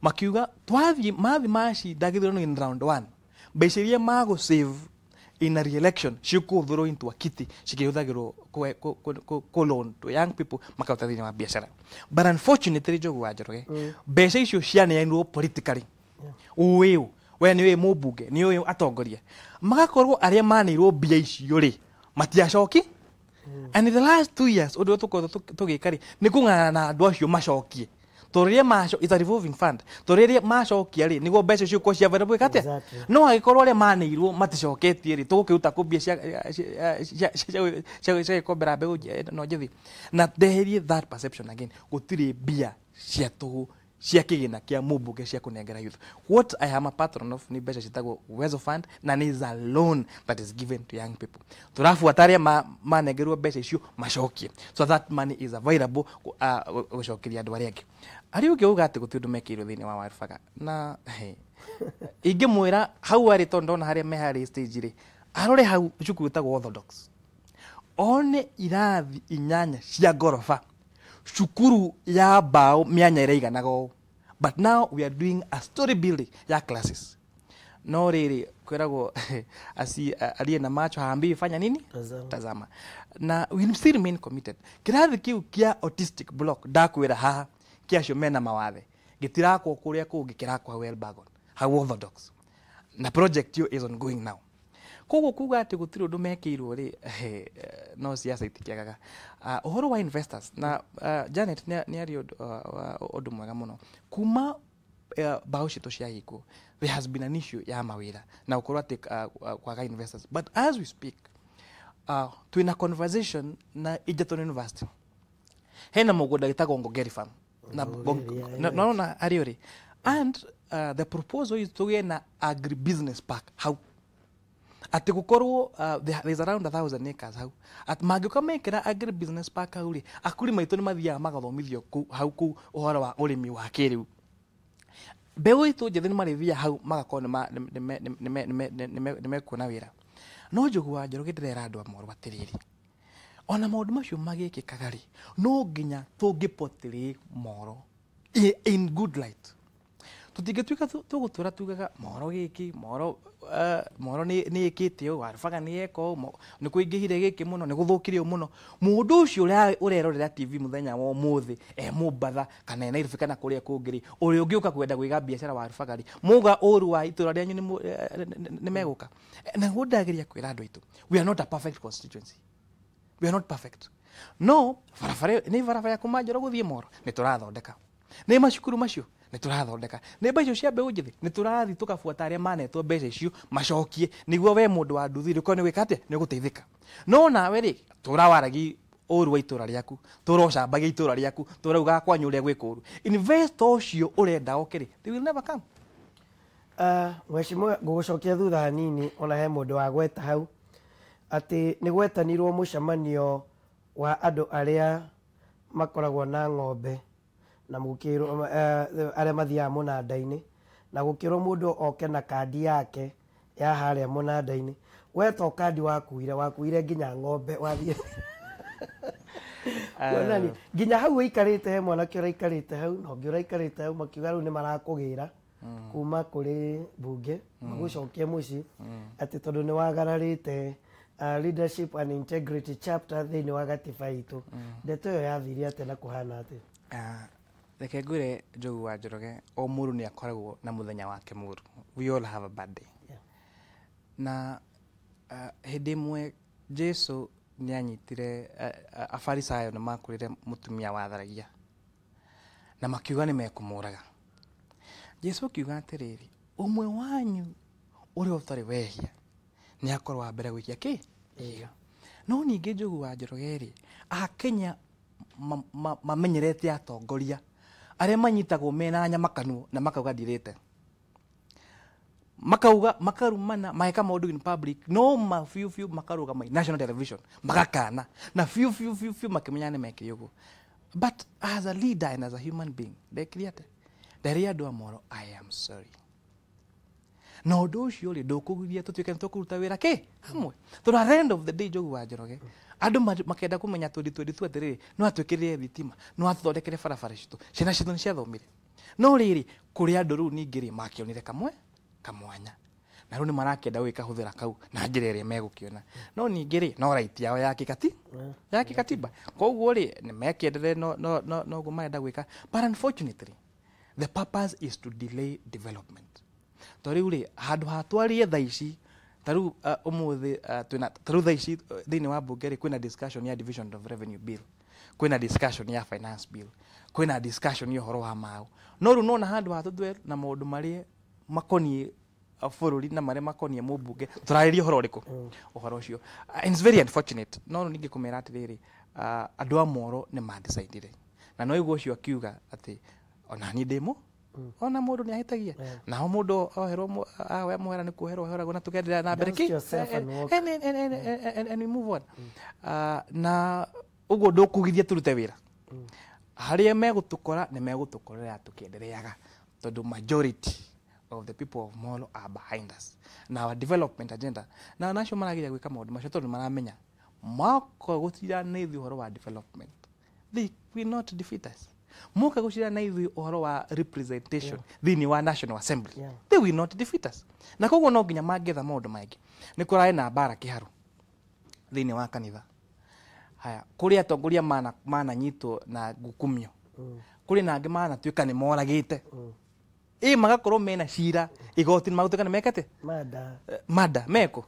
makiuga twathi maci ndagithirwo in round 1 mbeca iria mago save in a re-election throw into a kitty cikihuthagirwo ko loan to young people makauta thini wa biashara. But unfortunately Njogu wa Njoroge mbeca icio cianeanirwo politically. Uyu we niwe mubunge ni uyu atongoria magakorwo aria maneirwo mbia icio ri matiacoki. And in the last 2 years undu tugikari ni kung'ana na andu acio macokie toriria maco is a revolving fund toriria macokia ri nigo mbeca icio kwa cia available katia no agikorwo aria maneirwo maticoketie ri tugukiuta kubia cia kombera mbegu no njithi na ndeherie that perception again gutiri mbia cia tugu cia kigina kia mubunge cia kunengera youth. What I am a patron of ni mbeca citagwo Uwezo Fund na ni a loan that is given to young people. Turafuataria manengerwo mbeca icio macokie so that money is available gucokeria andu aria angi. Ari ukiuga ati guti undu mekirwo thini wa Warubaga na ingimwira hau ari tondona haria me hari stage ri arore hau cukuru tagwo Orthodox one irathi inyanya cia ngorofa cukuru ya bao mianya iraiganago. But now we are doing a story building ya classes. No riri kwiragwo aliye na macho haambi fanya nini? Tazama. Na we still remain committed. Kirathi kiu kia autistic block ndakwira haha kiacio mena mawathe gitirakwo kuria kungi kirakwa Elbagon how Orthodox na project yo is ongoing now. Koguo kuga ati gutiri undu mekirwo ri no siasa itikiagaga. Uhoro wa investors na Janet ni ari undu mwega muno kuma bao cito cia hiko. There has been an issue ya mawira na ukorwo ati kwaga investors, but as we speak twina conversation na Egerton University hena mugunda gitagwo Ngongeri Farm na ariori and the proposal is to get an agribusiness park how ati gukorwo there's around 1,000 acres how at magika mekira agribusiness park how ri akuri maitu ni mathia magathomithio hau ku uhoro wa urimi wa kiriu bewe itu njithi ni marithia hau magakona ni mekuona wira no Njogu wa Njoroge ndirera andu amoro batiriri ona maundu macio magikikaga ri no nginya tungipotiri moro in good light. Tutingituika tugutura tugaga moro giki moro ni ikitio Warubaga ni eko ni kuingihire giki muno ni guthukirio muno mundu ucio urerorera TV muthenya wa muthi Mumbatha kana Nairobi kana kuria kungiri uri ungiuka kwenda kuiga biashara Warubaga ri muga uru wa itura rianyu ni meguka na ngudagiria kwira andu aitu we are not a perfect constituency. We are not perfect. No barabara ya kuma Njoroge guthie Moro ni turathondeka ni macukuru macio ni turathondeka ni mbeca cia mbeũ njithi ni turathi tukafuata aria manetwo mbeca icio macokie niguo we mundu wa nduthi riko ni gwika atia ni guteithika. No nawe ri turawaragi uru wa itura riaku turocambagia itura riaku turauga kwanyu uria gwikuru invest ucio urenda okiri they will never come.
Mheshimiwa gugucokia thutha hanini ona he mundu wa gweta hau ati ni gwetanirwo mucemanio wa andu aria makoragwo na ng'ombe na mukirwo aria mathiaga munanda-ini na gukirwo mundu oke na kandi yake ya haria munanda-ini weto kandi wakuire nginya ng'ombe wathie nginya hau ikarite he mwanake uraikarite hau na ungi uraikarite hau makiuga riu ni marakugira kuma kuri bunge magucokie muci ati tondu ni wagararite leadership and integrity chapter thiini wa gatiba itu ndeto yo yathiria ate na kuhana ati
reke ngwire Njogu wa Njoroge o muru ni akoragwo na muthenya wake muru. We all have a bad day. Na hindi imwe Jesu ni anyitire afarisayo na makurire mutumia wa tharagia na makiuga ni mekumuraga. Jesu akiuga atiriri umwe wanyu uri utari wehia ni akorwa mbere gwikia ki iga no ningi Njogu wa Njoroge ri Akenya mamenyerete atongoria aria manyitagwo mena nyamakanu na makauga ndirite makarumana maeka maundu in public no few makaruga my national television magakana na few makimenya ni meke yugo. But as a leader and as a human being Rikiratha ndaria do Molo, I am sorry. No do ucio ri ndukugiria tutuike tukuruta wira ki hamwe tondu at the end of the day Njogu wa Njoroge andu makenda kumenya 2022 atiriri no atwikirire thitima no athodekere barabara citu ciana citu ni ciathomire no riri kuri andu riu ningiri makionire kamwanya na riu ni marakenda gwika huthira kau na njira iria megukiona no ningiri no right yao ya kikatiba koguo ri ni mekendere no gumaenda gwika but unfortunately the purpose is to delay development. Toriu ri handu hatwarie thaici taru umuthi taru thaici thini wa bunge ri kwina discussion ya division of revenue bill, kwina discussion ya finance bill, kwina discussion ya horo wa mau no ru nona handu hatutwe na maundu mari makoni bururi na mari makoni mubunge turaririe horo riku uhoro ucio it's very unfortunate no ningi kumera atiriri andu a Molo ni ma decidire na no iguo ucio akiuga ati ona ni demo ona mundu ni ahitagia na ho mundu oherwo awe muhera ni kuherwo heragwo na tugendera na mbere ki and we move on na ugo ndukugithia turute wira haria megutukora ni megutukorera tukiendereaga tondu majority of the people of Molo are behind us na our development agenda na nacio maragiria gwika maundu macio tondu maramenya mako gutira na ithu horo wa development they will not defeat us. Muka gushira na ithu uhoro wa representation thini wa National Assembly they will not defeat us na koguo no nginya mangetha maundu maingi ni kurai na bara kiharu thini wa kanitha haya kuri atongoria mana nyito na gukumio kuri nangi mana tuika ni moragite magakorwo mena cira igoti ni magutuka ni mekate mada meko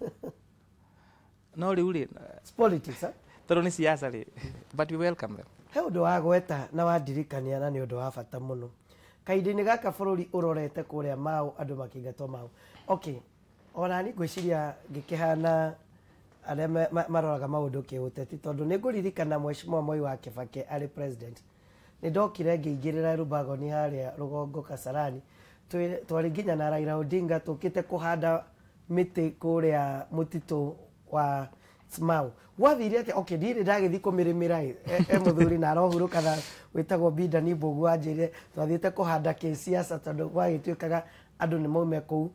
no riu ri
politics
toro ni siasa ri but we welcome them.
He undu wa gweta na wandirikania na ni undu wa bata muno kaindi-ini gaka bururi urorete kuria mau andu makingatwo mau okay ona ni gwiciria ngikihana aria maroraga maundu kiuteti tondu ni nguririkana Mheshimiwa Moi wa Kibaki ari president ni ndokire ngiingirira Elbagon haria rugongo Kasarani twari nginya na Raila Odinga tukite kuhanda miti kuria mutitu wa Smau wathire ati okay ndire ndagithi kumirimira muthuri na rohuruka na witagwo Binda ni Mbogu anjire twathite kuhanda kisiasa tondu gwagituikaga andu ni maume kuu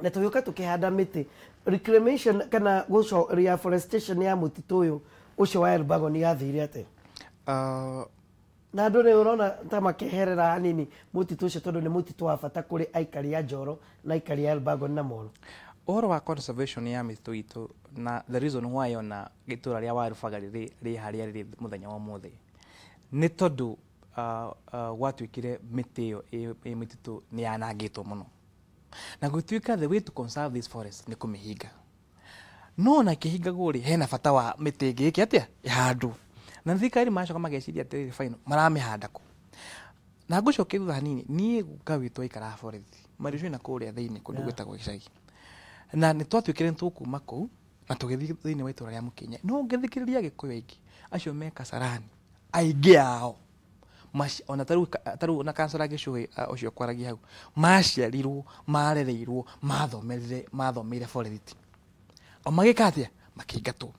na tuyuka tukihanda miti reclamation kana guco reforestation ya mutitu uyu ucio wa Elbagon yathire ati na andu ni urona ta makeherera hanini mutitu ucio tondu ni mutitu wa bata kuri aikari ya Njoro na aikari ya Elbagon na Molo.
Uhoro wa conservation ya mititu itu na the reason why ona gitura ria warubaga ri haria ri muthenya wa muthi ni tondu gwatuikire miti iyo mititu ni yanangitwo muno na gutuika the way to conserve this forest ni kumihinga no na kihinga guri hena bata wa miti ingi iki atia ihandu na thikari macoka mageciria atiri final maramihanda ku na ngucoke thutha hanini nie gukawitwo ikara forest marisho na kuria thiini kundu gwitagwo gicagi na ni twatuikire tukuma ku na tugithi thiini wa itura ria Mukenya no ngithikiriria Gikuyu aingi acio me Kasarani aingi ao ona taru na kansara gishugi ucio kwaragia hau maciarirwo marereirwo mathomeire forestry o magikatia makiingatwo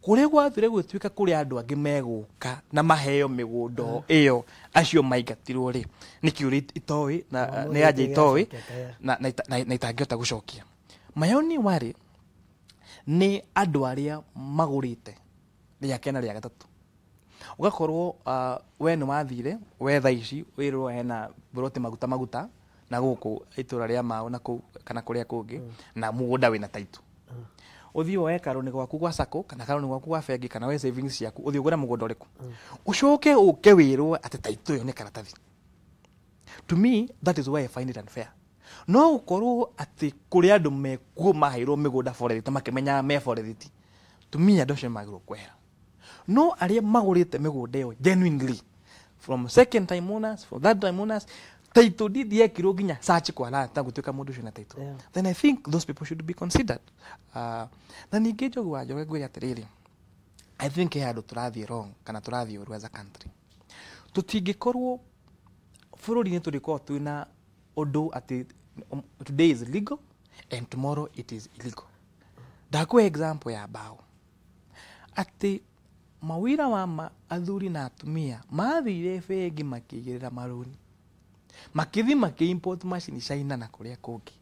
kuri gwathire gwituika kuri andu angi meguka na maheo migundo iyo acio maingatirwo ri nikiuri itoi na ni aje itoi na itangiota gucokia mayoni wari ni andu aria magurite ria kena ria gatatu ugakorwo we ni wathire we thaici wirwo hena buroti maguta na guku itura ria mao na ku kana kuria kungi na mugunda wina taitu uthio weka runi gwaku gwa sako kana karuni gwaku gwa bengi kana we savings yaku uthio gura mugunda uriku ucoke uke wirwo ati taitu yo ni karatathi. To me that is why I find it unfair. No ukorwo ati kuri andu mekuo mahairwo migunda forestry makimenya me forestry. To me adoshe magiro kwera. No aria magurite migunda yo genuinely from second time owners, from that time owners, title deed yekiro ginya search kwa la tagutuka mundu shina title. Then I think those people should be considered. Na ningejo gwajo gwe atiriri. I think andu turathie wrong kana turathie uru as a country. Tutingikorwo bururi ni turiko twina undu ati today is legal and tomorrow it is illegal. Dako example ya bao. Ati mawira wa athuri na atumia mathire bengi makigirira maruni makithi makiimport machine China na kuria kungi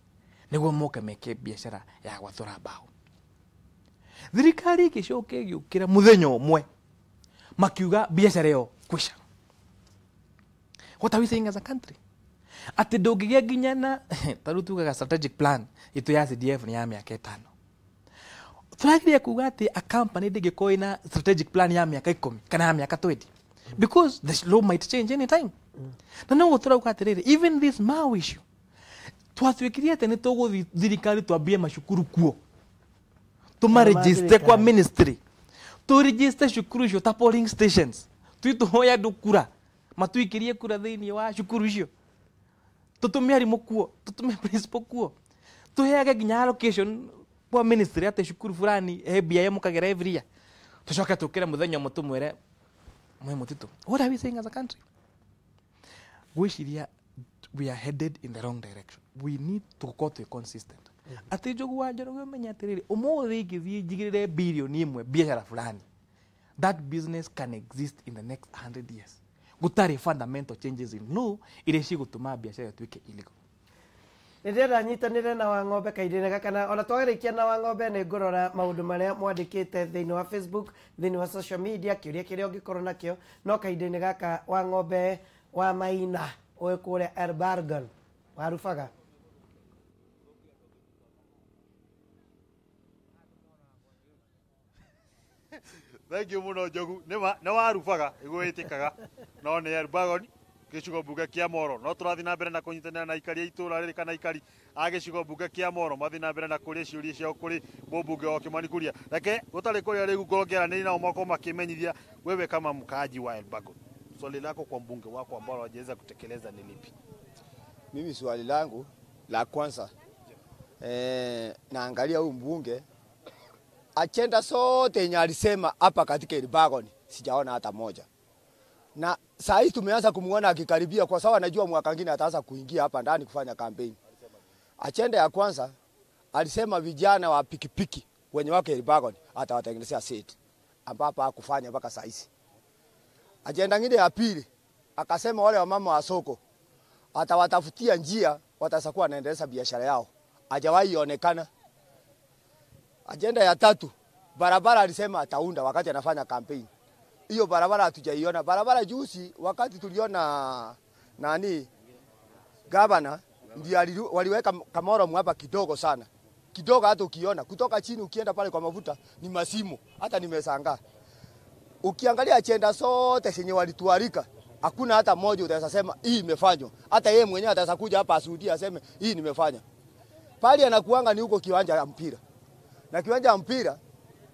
niguo moke meke biashara ya gwathura bao. Thirikari gicoke giukira muthenya umwe makiuga biashara yo kwisha. What are we saying as a country? Ati ndugigia nginya na tarutugaga strategic plan itu ya CDF ni ya miaka 5. Turagiria kuga ati a company ndingiko ina strategic plan ya miaka 10 kana ya miaka 20 because the law might change anytime. Na no turauga atiriri even this Mao issue twatwikirie ati ni tuguthi thirikari twambie mashukuru kuo tumaregister kwa ministry to register shukuru icio ta polling stations twituhoya ndukura matwikirie kura thiini wa shukuru icio tutume arimu kuo tutume principal kuo tuheage ginya allocation kwa ministry ate shukuru fulani hebia ya mukagera every year tucoke tukire muthenya mutumwere mwe mutitu. What are we saying as a country? We are headed in the wrong direction. We need to go to a consistent. Ati jogu wa joroge menya atiriri umuthi ngithie njigirire billion imwe biashara fulani. That business can exist in the next 100 years. Gutari fundamental changes in law ile cigutuma biashara tuike illegal.
Ndirenda nyitanire na wa ng'ombe kaidine kana ona twagirikia na wa ng'ombe ni ngorora maundu maria mwandikite thiini wa Facebook thiini wa social media kiria ungikorwo nakio no kaidine gaka wa ng'ombe wa Maina oe kure Erbargan warufaga.
Thank you muno Jogu. Ne warufaga igwitikaga no ne Erbargan gicigo bunge kia Molo no turathi na mbere na kunyitanira na ikari itura riri kana ikari agicigo bunge kia Molo mathi na mbere na kuria ciuria cia kuri mbunge wa Kimani Kuria reke gutari kuria rigu ngorongera ni nao moko makimenyithia wewe kama mkaaji wa Erbargan swali lako kwa mbunge wako ambao hajaweza kutekeleza ni lipi?
Mimi swali langu la kwanza naangalia huyu mbunge agenda sote yenye alisema hapa katika Erbargan sijaona hata moja. Na saa hii tumeanza kumuona akikaribia kwa sababu anajua mwaka mwingine ataanza kuingia hapa ndani kufanya campaign. Agenda ya kwanza alisema vijana wa pikipiki wenye wake Erbargan atawatengenezea set ambapo hakufanya mpaka saa hizi. Agenda nyingine ya pili akasema wale wamama wa soko atawatafutia njia watasakuwa wanaendeleza biashara yao. Hajawahi onekana. Agenda ya tatu barabara alisema ataunda wakati anafanya campaign. Hiyo barabara hatujaiona. Barabara juzi wakati tuliona gavana ndio waliweka kamera hapa kidogo sana. Kidogo hata ukiona kutoka chini ukienda pale kwa mafuta ni masimu. Hata nimeshangaa. Ukiangalia agenda zote zenye walitualika hakuna hata moja utaweza sema hii imefanywa. Hata yeye mwenyewe ataweza kuja hapa asudia aseme hii nimefanya. Pale anakuanga ni huko kiwanja ya mpira. Na kiwanja ya mpira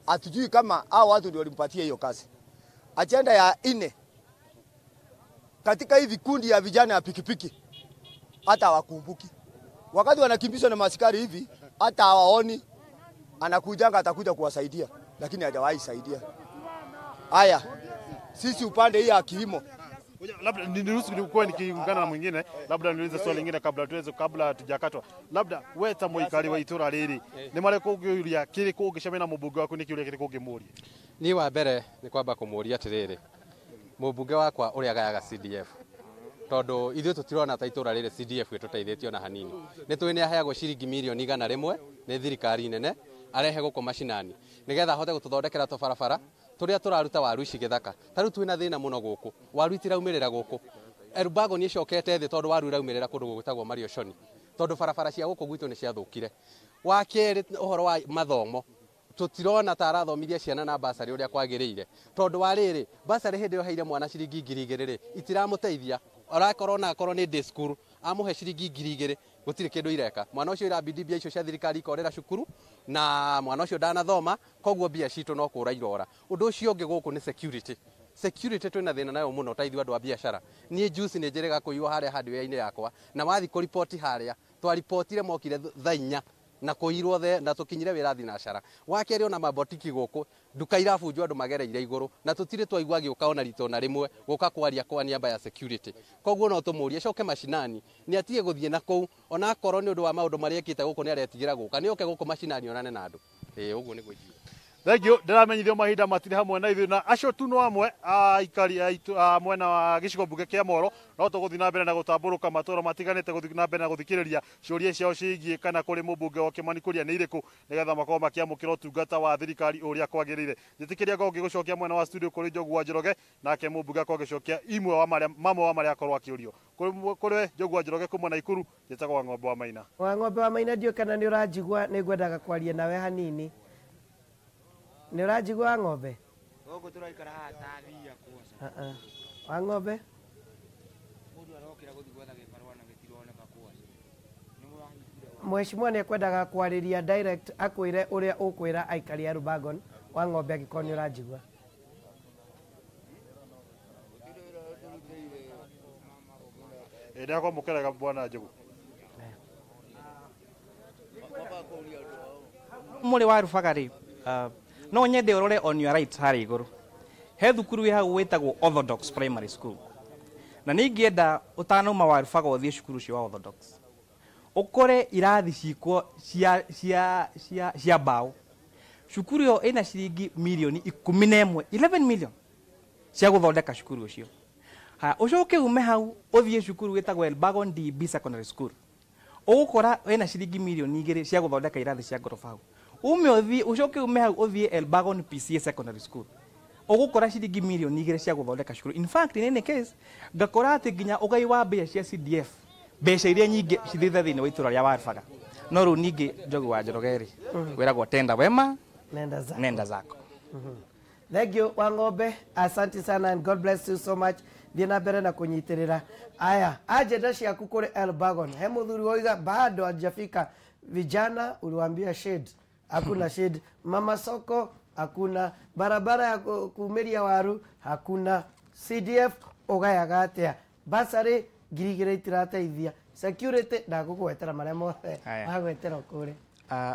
hatujui kama hao watu ndio walimpatia hiyo kazi. Agenda ya 4 katika hivi kundi ya vijana ya pikipiki hata hawakumbuki. Wakati wanakimbizwa na maskari hivi hata hawaoni anakujanga atakuja kuwasaidia lakini hajawahi saidia. Haya sisi upande hii ya kilimo
Labda niruhusu nikuwa nikiungana na mwingine, labda niulize swali lingine kabla tujakatwa. Labda we ta muikari wa itura riri ni mare kugiuria kiri kugicamena mubunge waku ni kiuria kiri kugimuria?
Ni wa mbere ni kwamba kumuria atiriri mubunge wakwa uria gayaga CDF tondu ithuĩ tutirona ta itura rĩrĩ CDF ĩtũteithĩtie ona hanini. Nĩ tũĩ nĩ aheagwo ciringi mirioni 100 nĩ thirikari nene arehe gũkũ mashinani nigetha ahote gũtũthondekera tũbarabara tũrĩa tũraruta waru ici gĩthaka. Ta rĩu twĩna thĩna mũno gũkũ, waru itiraumĩrĩra gũkũ. Elbago nĩ ĩcokete thĩ tondu waru iraumĩrĩra kũndũ gũgĩtagwo Marioshoni tondu barabara cia gũkũ gwitũ nĩ ciathũkire. Wa kerĩ ũhoro wa mathomo tutirona ta arathomithia ciana na basari uria kwagĩrĩire tondu wa rĩrĩ basari hĩndĩ ĩyo heire mwana ciringi 2,000 itiramũteithia arakorwo na akorwo nĩ day school amuhe ciringi 2,000 gũtirĩ kĩndũ ireka. Mwana ũcio irabidi mbia icio cia thirikari ikorera cukuru na mwana ũcio ndanathoma koguo mbia citũ no kũra irora. Ũndũ ũcio ũngĩ gũkũ nĩ security twĩna thĩna nayo mũno ta ithuĩ andũ a biacara. Niĩ juice nĩ njĩrĩga kũiywo harĩa hardware-inĩ yakwa na wathi kũripoti harĩa twaripotire mokire thaa 4 na kũirwo the na tũkinyire wĩra thinacara. Wa kerĩ ona mabotiki gũkũ nduka irabunjwo andũ magereire igũrũ na tũtirĩ twaigua gĩũka ona rito na rĩmwe gũka kwaria kwa niaba ya security. Koguo no tũmũrie coke mashinani nĩ atige gũthiĩ na kũu ona akorwo nĩ ũndũ wa maũndũ marĩa ekĩte gũkũ nĩ aretigĩra gũka nĩ oke gũkũ mashinani onane na andũ. Ũguo nĩguo ingiuga.
Thengio ndiramenyithio mahinda matire hamwe na ithuĩ na acio tu no amwe aikari mwena wa gĩcigo mbunge kĩa Molo no tũgũthiĩ na mbere na gũtambũrũka matũra matiganĩte gũthiĩ na mbere na gũthikĩrĩria ciũria ciao ciĩgiĩ kana kũrĩ mũmbunge wa Kimani kũria nĩ irĩkũ nĩgetha makorwo makĩamũkĩra ũtungata wa thirikari ũrĩa kwagĩrĩire. Njĩtĩkĩria ngorwo ngĩgũcokia mwena wa studio kũrĩ Njogu wa Njoroge nake mũmbunge akorwo agĩcokia mamwe wa marĩa akorwo akĩũrio. Kũrĩ Njogu wa Njoroge kuma Naikuru njĩtagwo Ng'ombe wa Maina.
Ng'ombe wa Maina ndio kana nĩ ũranjigua nĩ ngwendaga kwaria nawe hanini. Nĩ ũranjigua Ng'ombe?
Gũkũ tũraikara haha ta thia kuoca.
Wa Ng'ombe?
Mũndũ arokĩra gũthiĩ gwetha gĩbarũa na gĩtironeka kuoca.
Mheshimiwa nĩ ekwendaga kwarĩria direct akwĩre ũrĩa ũkwĩra aikari a Elbagon. Wa Ng'ombe angĩkorwo nĩ ũranjigua.
Ndakwa mũkerega bwana Njogu.
Mũrĩ wa Rubagari no nyende ũrore on your right harĩ igũrũ he thukuru hau wĩtagwo Orthodox Primary School na nĩ ingĩenda ũtanauma wa Rubaga ũthiĩ cukuru cio wa Orthodox ũkore irathi ciĩkwo cia mbaũ. Cukuru ĩyo ĩna ciringi mirioni 11 million cia gũthondeka cukuru ũcio. Ũcoke ume hau ũthiĩ cukuru wĩtagwo Elbagon DB Secondary School ũgũkora ĩna ciringi mirioni 2 cia gũthondeka irathi cia ngoroba hau. Ucoke ume hau ũthiĩ Elbagon PCA Secondary School ũgũkora ciringi mirioni 2 cia gũthondeka cukuru. In fact in any case ngakora atĩ nginya ũgai wa mbia cia CDF mbeca iria nyingĩ cithithe thĩinĩ wa itũra rĩa Warubaga. No rĩu ningĩ Njogu wa Njoroge wĩragwo tenda wema nenda zako.
Thank you wa Ng'ombe, asante sana and God bless you so much. Thiĩ na mbere na kũnyitĩrĩra. Aya ajenda ciaku kũrĩ Elbagon. He mũthuri woiga bado hajafika. Vijana uliwaambia shade, hakuna shade. Mama soko hakuna, barabara ya kumeria waru hakuna, CDF ugayaga atia, basari ngirigire itirateithia, security ndagũgwetera marĩa mothe agwetera kũrĩ.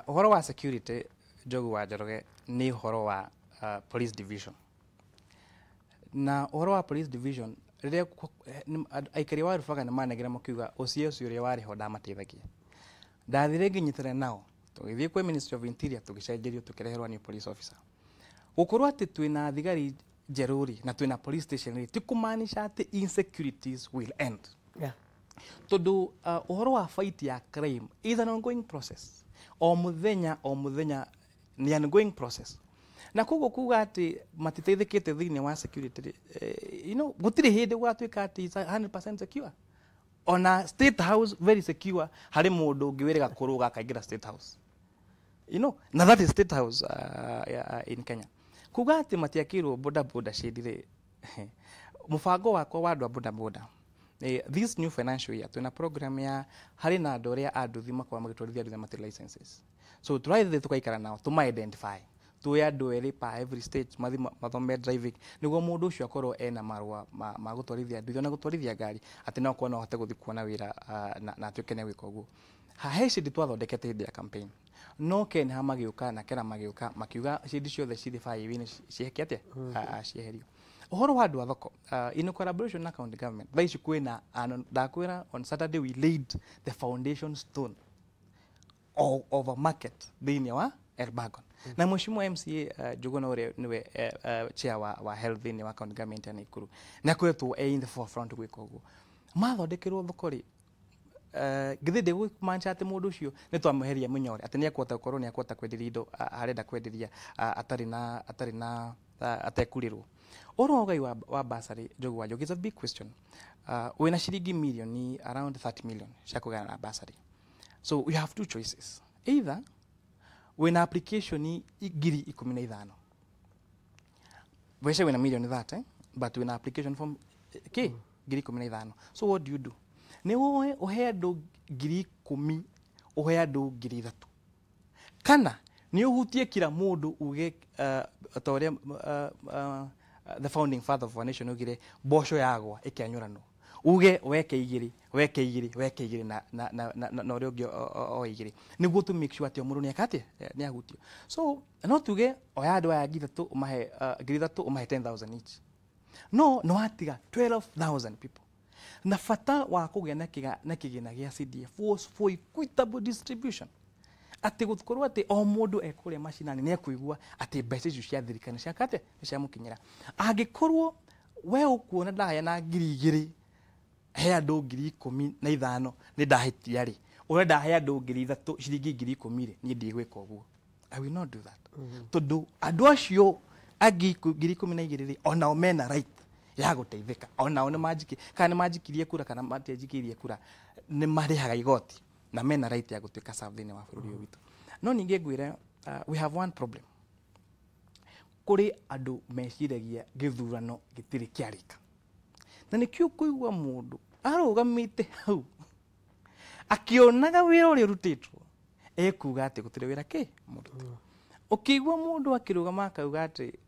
Ũhoro wa security Njogu wa Njoroge nĩ ũhoro wa police division. Na ũhoro wa police division rĩrĩa aikari wa Rubaga nĩ manegera mũkiuga ũcio ũrĩa warĩ ho ndamateithagia. Ndathire nginyitĩra nao tũgĩthiĩ kwĩ Ministry of Interior tũgĩcenjerio tũkĩreherwo new police officer. Gũkorwo atĩ twĩna thigari njerũri na twĩna police station ti kũmaanisha atĩ insecurities will end. Tondũ ũhoro wa fight ya crime is an ongoing process. O mũthenya nĩ an ongoing process. Na koguo kuga atĩ matiteithĩkĩte thĩinĩ wa security gũtirĩ hĩndĩ gũgatuĩka atĩ 100% secure. Ona State House very secure harĩ mũndũ ũngĩwĩrĩga kũrũga akaingĩra State House. Na that is State House in Kenya. Kuga atĩ matiakĩrwo boda shade mũbango wakwa wa andũ a boda. This new financial year twĩna program ya harĩ na andũ arĩa anduthi makorwo magĩtwarithia nduthi matirĩ licenses. So tũraithe tũkaikara nao tũma-identify. Tuwe andũ erĩ pa every stage mathome driving nĩguo mũndũ ũcio akorwo ena marũa ma gũtwarithia nduthi na gũtwarithia ngari atĩ no kuona hote gũthiĩ kuona wĩra na atuĩke nĩ gwĩka ũguo. He shidi twathondekete hĩndĩ ya campaign no Ken magĩũka na Kera magĩũka makiuga shidi ciothe cirĩ 5 ciheke atĩa cieherio.
Ohoro wa andu a thoko in collaboration na county government thaici kwina ndakwira on Saturday we laid the foundation stone of a market thiini wa Elbagon. Na mheshimiwa MCA Juguna ore niwe chair wa health thiini wa county government ya Nakuru na kwetwo in the forefront gwika uguo mathondekirwo thoko ri githinde gumancha ati mundu ucio ni twamuheria munyore ati ni akwota gukorwo ni akwota kwenderia indo arenda kwenderia atari na atekurirwo orogai wa basari jogu wa jogu is a big question wina shilingi milioni around 30 million cia kugana na basari. So we have two choices, either wina application igiri 15 wese wina million that but wina application form giri 15. So what do you do? Ni woe uhe andu ngiri 10 uhe andu ngiri 3 kana ni uhutie kila mundu uge atoria the founding father of our nation ugire bosho yagwa ikianyurano uge weke igiri na uri ungi o igiri niguo to make sure ati omuru ni akate ni ahutio. So no tuge oya andu aya ngiri 3 umahe ngiri 3 umahe 10,000 each, no atiga 12,000 people. Na fata wa kugia na kigina gia CDF was for equitable distribution. Ati gutkorwo ati o mundu ekure mashinani ni ekuigua ati mbeca icio cia thirikari cia kate cia mukinyira. Angikorwo we ukuona ndaya na ngiri 2 he andu ngiri 15 ni ndahitia ri urenda he andu ngiri 3 ciringi ngiri 10 ri ni ndigwika uguo. I will not do that. Tondu andu acio agi ngiri 12 ri ona omena right ya guteithika ona ni majiki kana majikirie kura kana matiajikirie kura ni marihaga igoti na mena right ya gutuika serve wa bururi witu. No ninge ngwire we have one problem. Kuri andu meciragia githurano gitiri kiarika na nikio kuigwa mundu arugamite hau akionaga wira uri rutitwo ekuga ati gutire wira ki mundu ukigwa mundu akirugama akauga ati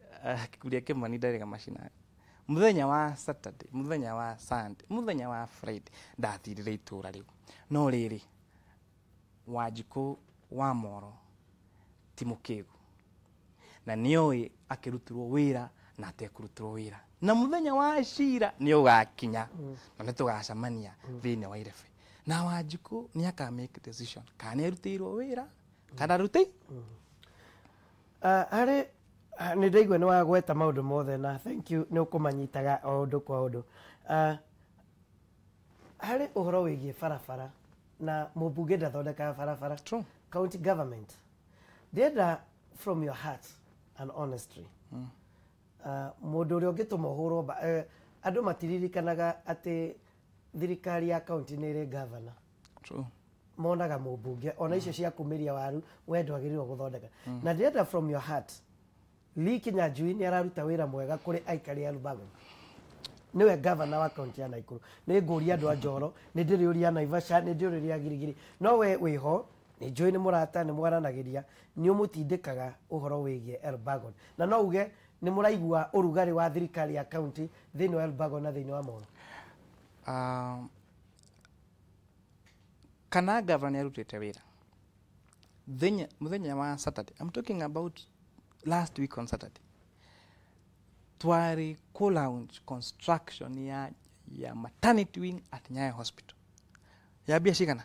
kuria Kimani ndarega macina muthenya wa Saturday, muthenya wa Sunday, muthenya wa Friday ndathirire itura riu. No riri Wanjiku wa Molo ti mukigu na nioi akirutirwo wira na atekurutirwo wira na muthenya wa cira ni ugakinya na nitugacamania thiini wa Irefe na Wanjiku ni aka make decision kana erutirwo wira kana ruti
ari ni ndaigua ni wagweta maundu mothe na thank you ni ukumanyitaga o undu kwa undu. Hari uhoro wigie barabara na mubunge ndathondeka barabara.
True.
County government ndenda from your heart and honestly mundu uri ungituma uhurwo andu matiririkanaga ati thirikari ya county ni ri governor.
True.
Monaga mubunge ona icio cia kumiria waru wendo agirirwo guthondeka na ndenda from your heart Likinya Njui ni araruta wira mwega kuri aikari ya Elbagon. Niwe governor wa county ya Nakuru. Ni nguria andu a Njoro, ni ndiriuria Naivasha, ni ndiriuria Girigiri. No we wiho ni Njui ni murata ni mwaranagiria ni umutindikaga uhoro wigie Elbagon. Na no uge ni muraigua urugari wa thirikari ya county thiini wa Elbagon na thiini wa Molo.
Kana governor arutite wira muthenya wa Saturday, I'm talking about last week on Saturday, twari co-launch construction ya maternity wing at Nyayo Hospital. Ya bia shikana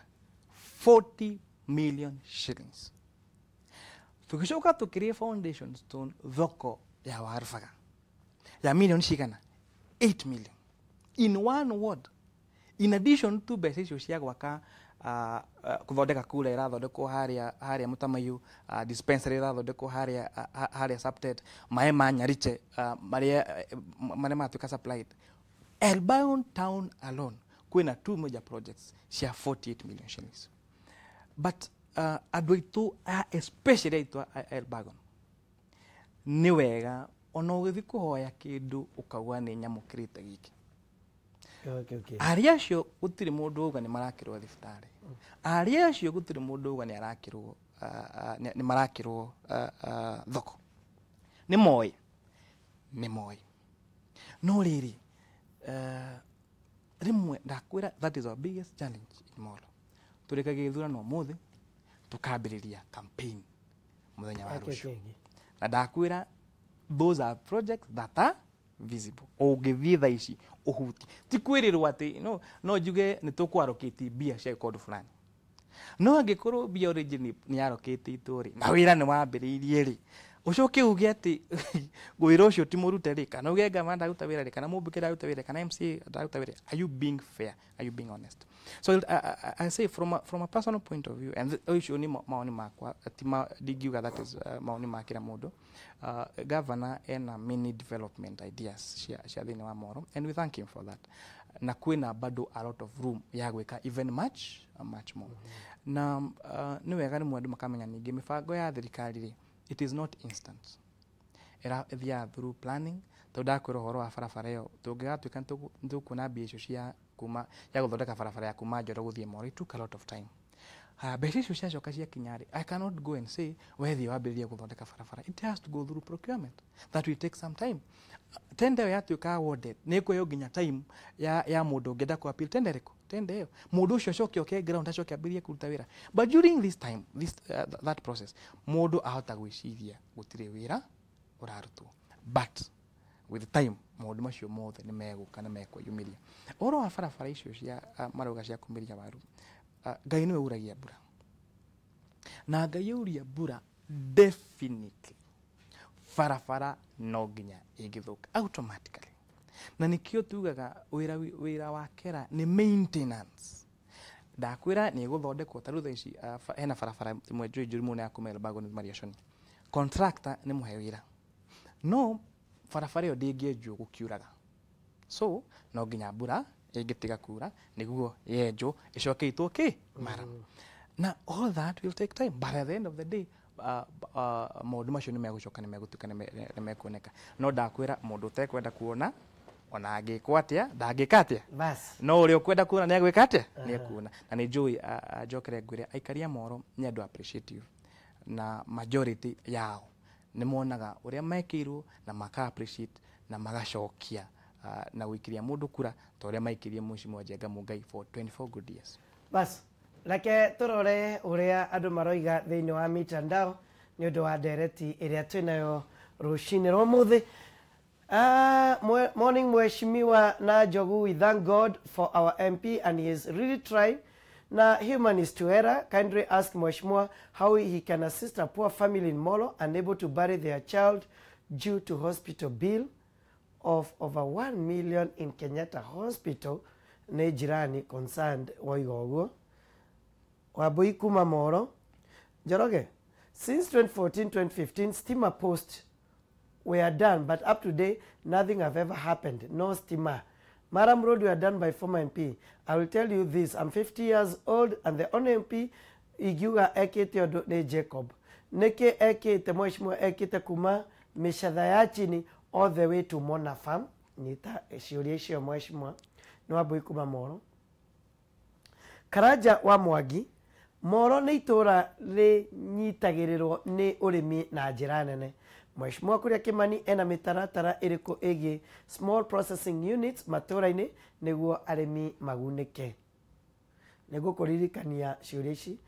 40 million shillings. Tukishoka tukirie foundation stone thoko ya Warufaga ya million shikana 8 million in one ward. In addition to besecio cia gwaka kuthondeka kula irathondekwo haria Mutamayu, dispensary irathondekwo haria Subtet, mae ma Nyariche maria matuika supplied. Elbagon town alone kwina two major projects cia 48 million shillings. But adwaitu especially aitu Elbagon ni wega ona ugithi kuhoya kindu ukauga ni nyamukirite giki.
Okay.
Aria acio gutiri mundu uga ni marakirwo thibitari. Aria acio gutiri mundu uga ni arakirwo ni marakirwo thoko. Ni moi. No riri rimwe ndakwira that is our biggest challenge in Molo. Turikage githurano muthi tukambiriria campaign muthenya wa rucio. Na ndakwira those are projects that are visible ũngĩthiĩ thaa ici ũhuti ti kwĩrĩrwo atĩ no njuge nĩ tũkwarokĩti mbia cia kũndũ fulani no angĩkorwo mbia origin nĩ yarokĩtĩtwo rĩ na wĩra nĩ wambĩrĩirie rĩ ucoke uge ati gwĩra ũcio ti mũrute rĩ kana uge ngama ndaruta wĩra rĩ kana mũmbunge ndaruta wĩra kana MC ndaruta wĩra. Are you being fair? Are you being honest? So I say from a personal point of view, and ũcio ni maoni makwa ti ndingiuga that is maoni ma kila mũndũ. Governor ena many development ideas cia thĩinĩ wa Molo, and we thank him for that. Na kwĩna bado a lot of room ya gwĩka even much more. Na nĩ wega nĩ mũndũ makamenya ningĩ mĩbango ya thirikari rĩ it is not instant. They're through planning. Tondakũra ũhoro wa barabara ĩyo tũngĩgatuĩka nĩtũkuona mbia icio cia kuma ya gũthondeka barabara ya kuma Njoro gũthiĩ Molo, it took a lot of time. Mbeca icio ciacoka ciakinya rĩ I cannot go and say wethiĩ wambĩrĩrie gũthondeka barabara. It has to go through procurement. That will take some time. Tender yatuĩka awarded nĩ ĩkuoya nginya time ya mũndũ ũngĩenda ku appeal tender ĩyo mũndũ ũcio acoke oke ground acoke ambĩrĩrie kũruta wĩra. But during this time that process mũndũ ahota gwĩciria gũtirĩ wĩra ũrarutwo, but with time maũndũ macio mothe nĩ megũka na mekwĩyumĩria. Ũhoro wa barabara icio cia marauga cia kumĩria waru Ngai nĩwe ũragia mbura na Ngai ũria mbura definitely barabara no nginya ĩngĩthũka automatically. Na nikio tugaga wĩra wa kera ni maintenance. Ndakwĩra nĩ gũthondekwo ta rutha ici hena barabara imwe njũru mũno ya kuma Elbago nĩ Mariashoni. Contractor nĩ mũhe wĩra. No barabara ĩyo ndĩngĩenjwo gũkiuraga. So no nginya mbura ĩngĩtiga kura nĩguo yenjwo ĩcoke itũke mara. Na all that will take time, but at the end of the day maũndũ macio nĩ megũcoka nĩ megũtuĩka nĩ mekuoneka. No ndakwĩra mũndũ ũtekwenda kuona ona angĩkwo atĩa ndangĩka atĩa bas no ũrĩa ũkwenda kuona nĩ agwĩka atĩa nĩ ekuona. Na nĩ njũĩ njokere ngwĩre aikari a Molo nĩ andũ appreciative na majority yao nĩ monaga ũrĩa mekĩirwo na maka appreciate na magacokia na gũikiria mũndũ kura ta ũrĩa maikirie Mheshimiwa Njenga Mũngai for 24 good years.
Bas reke tũrore ũrĩa andũ maroiga thĩinĩ wa mitandao nĩ ũndũ wa ndereti ĩrĩa twĩnayo rũcinĩ rwa mũthĩ. Morning Mheshimiwa Njogu, we thank God for our MP and he is really trying. Na human is to error. Kindly ask Mheshimiwa how he can assist a poor family in Molo unable to bury their child due to hospital bill of over 1 million in Kenyatta Hospital. Nĩ jirani concerned woiga ũguo. Wambui kuma Molo. Njoroge, since 2014-2015 stima posts were done, but up to date nothing have ever happened. No steamer. Maram Road were done by former MP. I will tell you this, I'm 50 years old and the only MP igiuga ekite ondo ni Jacob. Niki ekite Mheshimiwa ekite kuma michatha ya chini all the way to Mona Farm. Nita ciuria icio Mheshimiwa no Wambui kuma Molo. Karaja wa Mwangi, Molo nĩ itura rĩnyitagĩrĩrwo nĩ ũrĩmi na njĩra nene. Mheshimiwa Kuria Kimani ena mĩtaratara ĩrĩkũ ĩgiĩ small processing units matũra-inĩ nĩguo arĩmi magunĩke? Nĩguo kũririkania ciũria ici,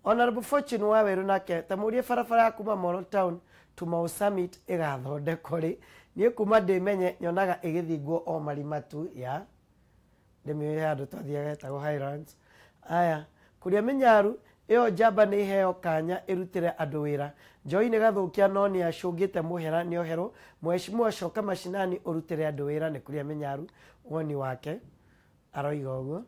Honorable Fortune Waweru nake tamũrie barabara ya kuma Molo Town to Mau Summit ĩgathondekwo rĩ. Niĩ kuma ndĩmenye nyonaga ĩgĩthingwo o marima tu ya ndĩmĩoe handũ twathiaga etagwo Highlands. Aya Kuria Mĩnyaru ĩyo njamba nĩ iheo kanya ĩrutĩre andũ wĩra. Njoi nĩ gathũkia no nĩ acũngĩte mũhera nĩ oherwo. Mheshimiwa coka mashinani ũrutĩre andũ wĩra nĩ Kuria Mĩnyaru woni wake aroiga ũguo.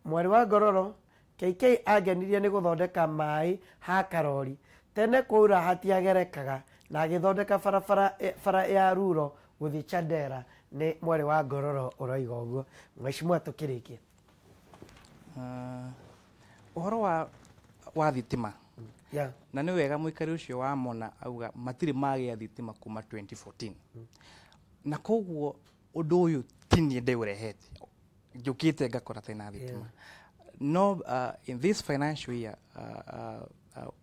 Mwari wa Ngororo KK agenirie nĩ gũthondeka maĩ ha Karori. Tene kwaura hatiagerekaga na agĩthondeka barabara ya Ruro gũthiĩ Chandera. Nĩ mwari wa Ngororo ũroiga ũguo. Mheshimiwa tũkĩrĩkie.
Ũhoro wa thitima na nĩ wega mũikari ũcio wa Mona auga matirĩ magĩa thitima kuma 2014 na koguo ũndũ ũyũ ti niĩ ndĩũrehete njũkĩte ngakora tena thitima. No in this financial year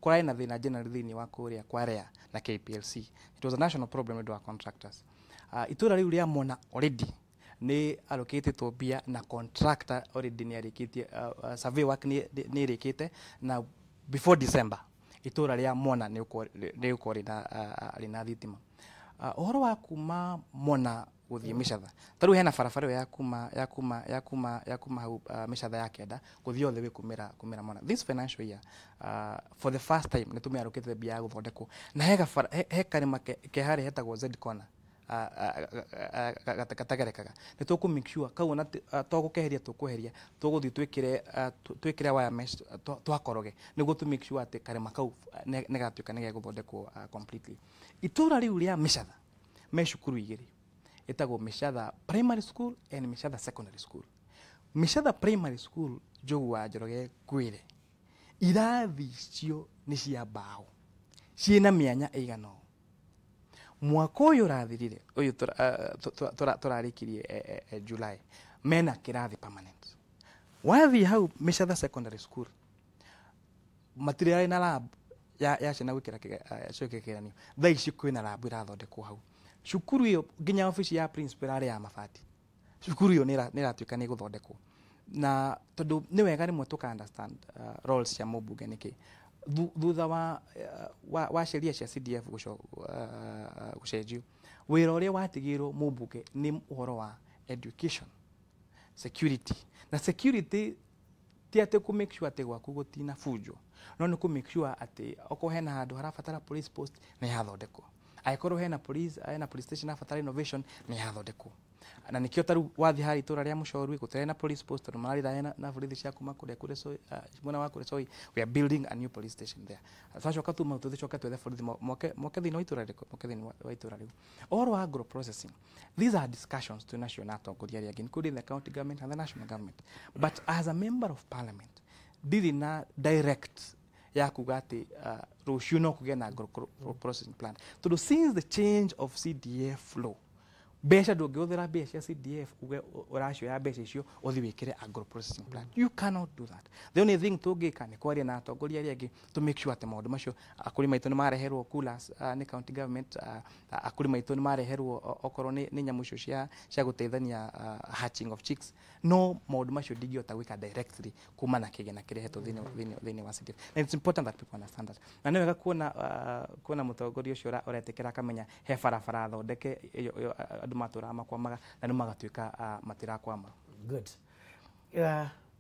kũrarĩ na thĩna general thĩinĩ wa kũrĩa kwa REA na KPLC. It was a national problem with our contractors. Itũra rĩu rĩa Mona already nĩ allocated mbia na contractor already nĩ arĩkĩtie survey work nĩ ĩrĩkĩte na before December itũra rĩa Mona nĩ ũkorĩ na thitima.
Ohoro wa kuma mona guthie micatha taru hena barabara ya kuma hau micatha ya kenda guthie othe we kumira mona this financial year for the first time nitumiarukite bia ya guthondekwo na he karima ke hari hetagwo Z corner gatagerekaga nituku make sure kau na tugukeheria tuguthie twikire wire mesh twakoroge niguo tu make sure ati karima kau negatuika nege guthondekwo completely itura riu ria micatha meshukuru igiri etagwo Micatha Primary School and Micatha Secondary School. Micatha Primary School jogu wa Njoroge kwire irathi cio ni cia mbao ciina mianya igano mwaka uyu rathirire uyu turarikirie July mena kirathi permanent wathi hau Micatha Secondary School material na lab ya ciana gwikira kigeranio thaa ici kwina lab irathondekwo hau cukuru iyo nginya ofisi ya principal ya mabati cukuru iyo niratuika ni guthondekwo na tondu ni wega rimwe tuka understand roles cia mubunge niki thutha wa sheria cia CDF gucenjio wira uria watigirwo mubunge ni uhoro wa education security na security ti ati ku make sure ati gwaku gutina fujo no ni ku make sure ati oko hena handu harabatara police post ni hathondekwo aikoro hena police station afatara innovation ni hathondekwo na nikio taru wathi hari itura ria mucorwi gutere na police post no mari thana na borithi cia kuma kure so mwana wa kure so we are building a new police station there twacoka tu mau tuthicoka twethe borithi moke thina itura riko moke thina wa itura riu all agro processing these are discussions to national atongoria ria including the county government and the national government but as a member of parliament did na direct ya kugati rucio no kugena agro processing plant to since the change of CDF law besha ndungihũthĩra mbia cia CDF uge ũracioya mbeca icio ũthi wĩkĩre agro processing plant you cannot do that the only thing tũngĩka nĩ kwaria na atongoria arĩa angĩ to make sure atĩ maũndũ macio akũrĩ maitũ nĩ mareherwo coolers nĩ county government akũrĩ maitũ nĩ mareherwo okorwo nĩ nyamũ icio cia gũteithania hatching of chicks no maũndũ macio ndingĩhota gwĩka directly kuma na kĩgĩna kĩrehetwo thĩinĩ wa CDF and it's important that people understand that na nĩ wega kuona mũtongoria ũcio ũretĩkĩra akamenya he barabara thondeke matura makwamaga na nimagatuika matirakwama
good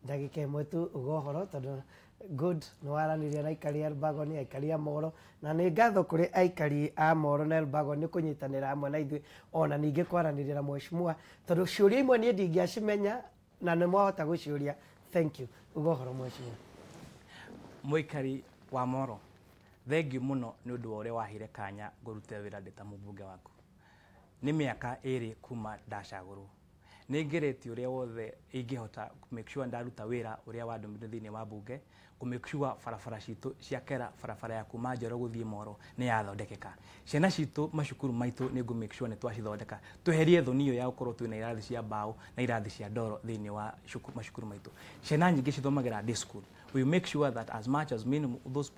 ndagika imwe tu ugohoro tondu good nwaraniria na aikari a Elbagon aikari a Molo na ni ngatho kuri aikari a Molo na Elbagon ni kunyitanira amwe na ithui ona ninge kwaraniria na mheshimiwa tondu ciuria imwe ni ndingiacimenya na ni mwahota guciuria thank you ugohoro mheshimiwa
muikari wa Molo thengiu muno ni undu wa uria wahire kanya ngurute wira ndita mubunge waku ni miaka iri kuma ndacagurwo ni ngereti uria wothe ingihota make sure ndaruta wira uria wandumire thiini wa bunge ku make sure barabara citu ciakera barabara ya kuma Njoro guthie Molo ni yathondekeka ciana citu macukuru maitu ni ngu make sure ni twacithondeka tweherie thoni iyo ya ukorwo twina irathi cia mbao na irathi cia ndoro thiini wa macukuru maitu ciana nyingi cithomagira day school we make sure that as much as minimum those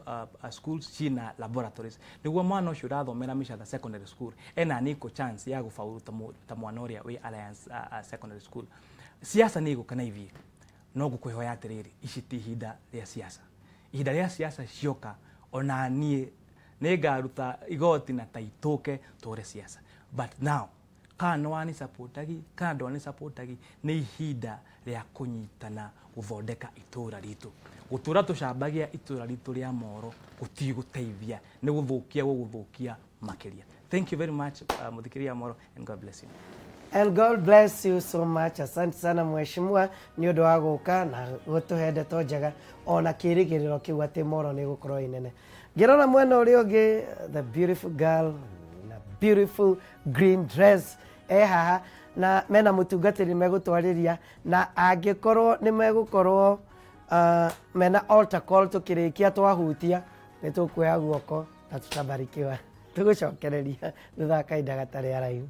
schools cina laboratories niguo mwana ucio rathomera Micatha Secondary School ena niko chance ya gufaulu ta mwana uria we Alliance Secondary School siasa ni gukana ivi no gukwihoya atiriri ici ti hinda ria siasa ihinda ria siasa cioka ona nie ngaruta igoti na taituke tore siasa but now kana wani supportagi kana ndwani supportagi ni ihinda ria kunyitana guthondeka itura ritu gutura tucambagia itura ritu ria Molo guti guteithia ni guthukia makiria thank you very much muthikiria Molo and God bless you.
And God bless you so much. Asante sana mheshimiwa ni undu wa guka na gutuhe ndeto njega ona kirigiriro kiu ati Molo ni gukorwo inene. Ngirona mwena uri ungi the beautiful girl na beautiful green dress haha na mena mutungatiri megutwariria na angikorwo ni megukorwo mena altar call tukirikia twahutia ni tukuya guoko na tutabarikiwa tugucokereria thutha kainda gatari araihu.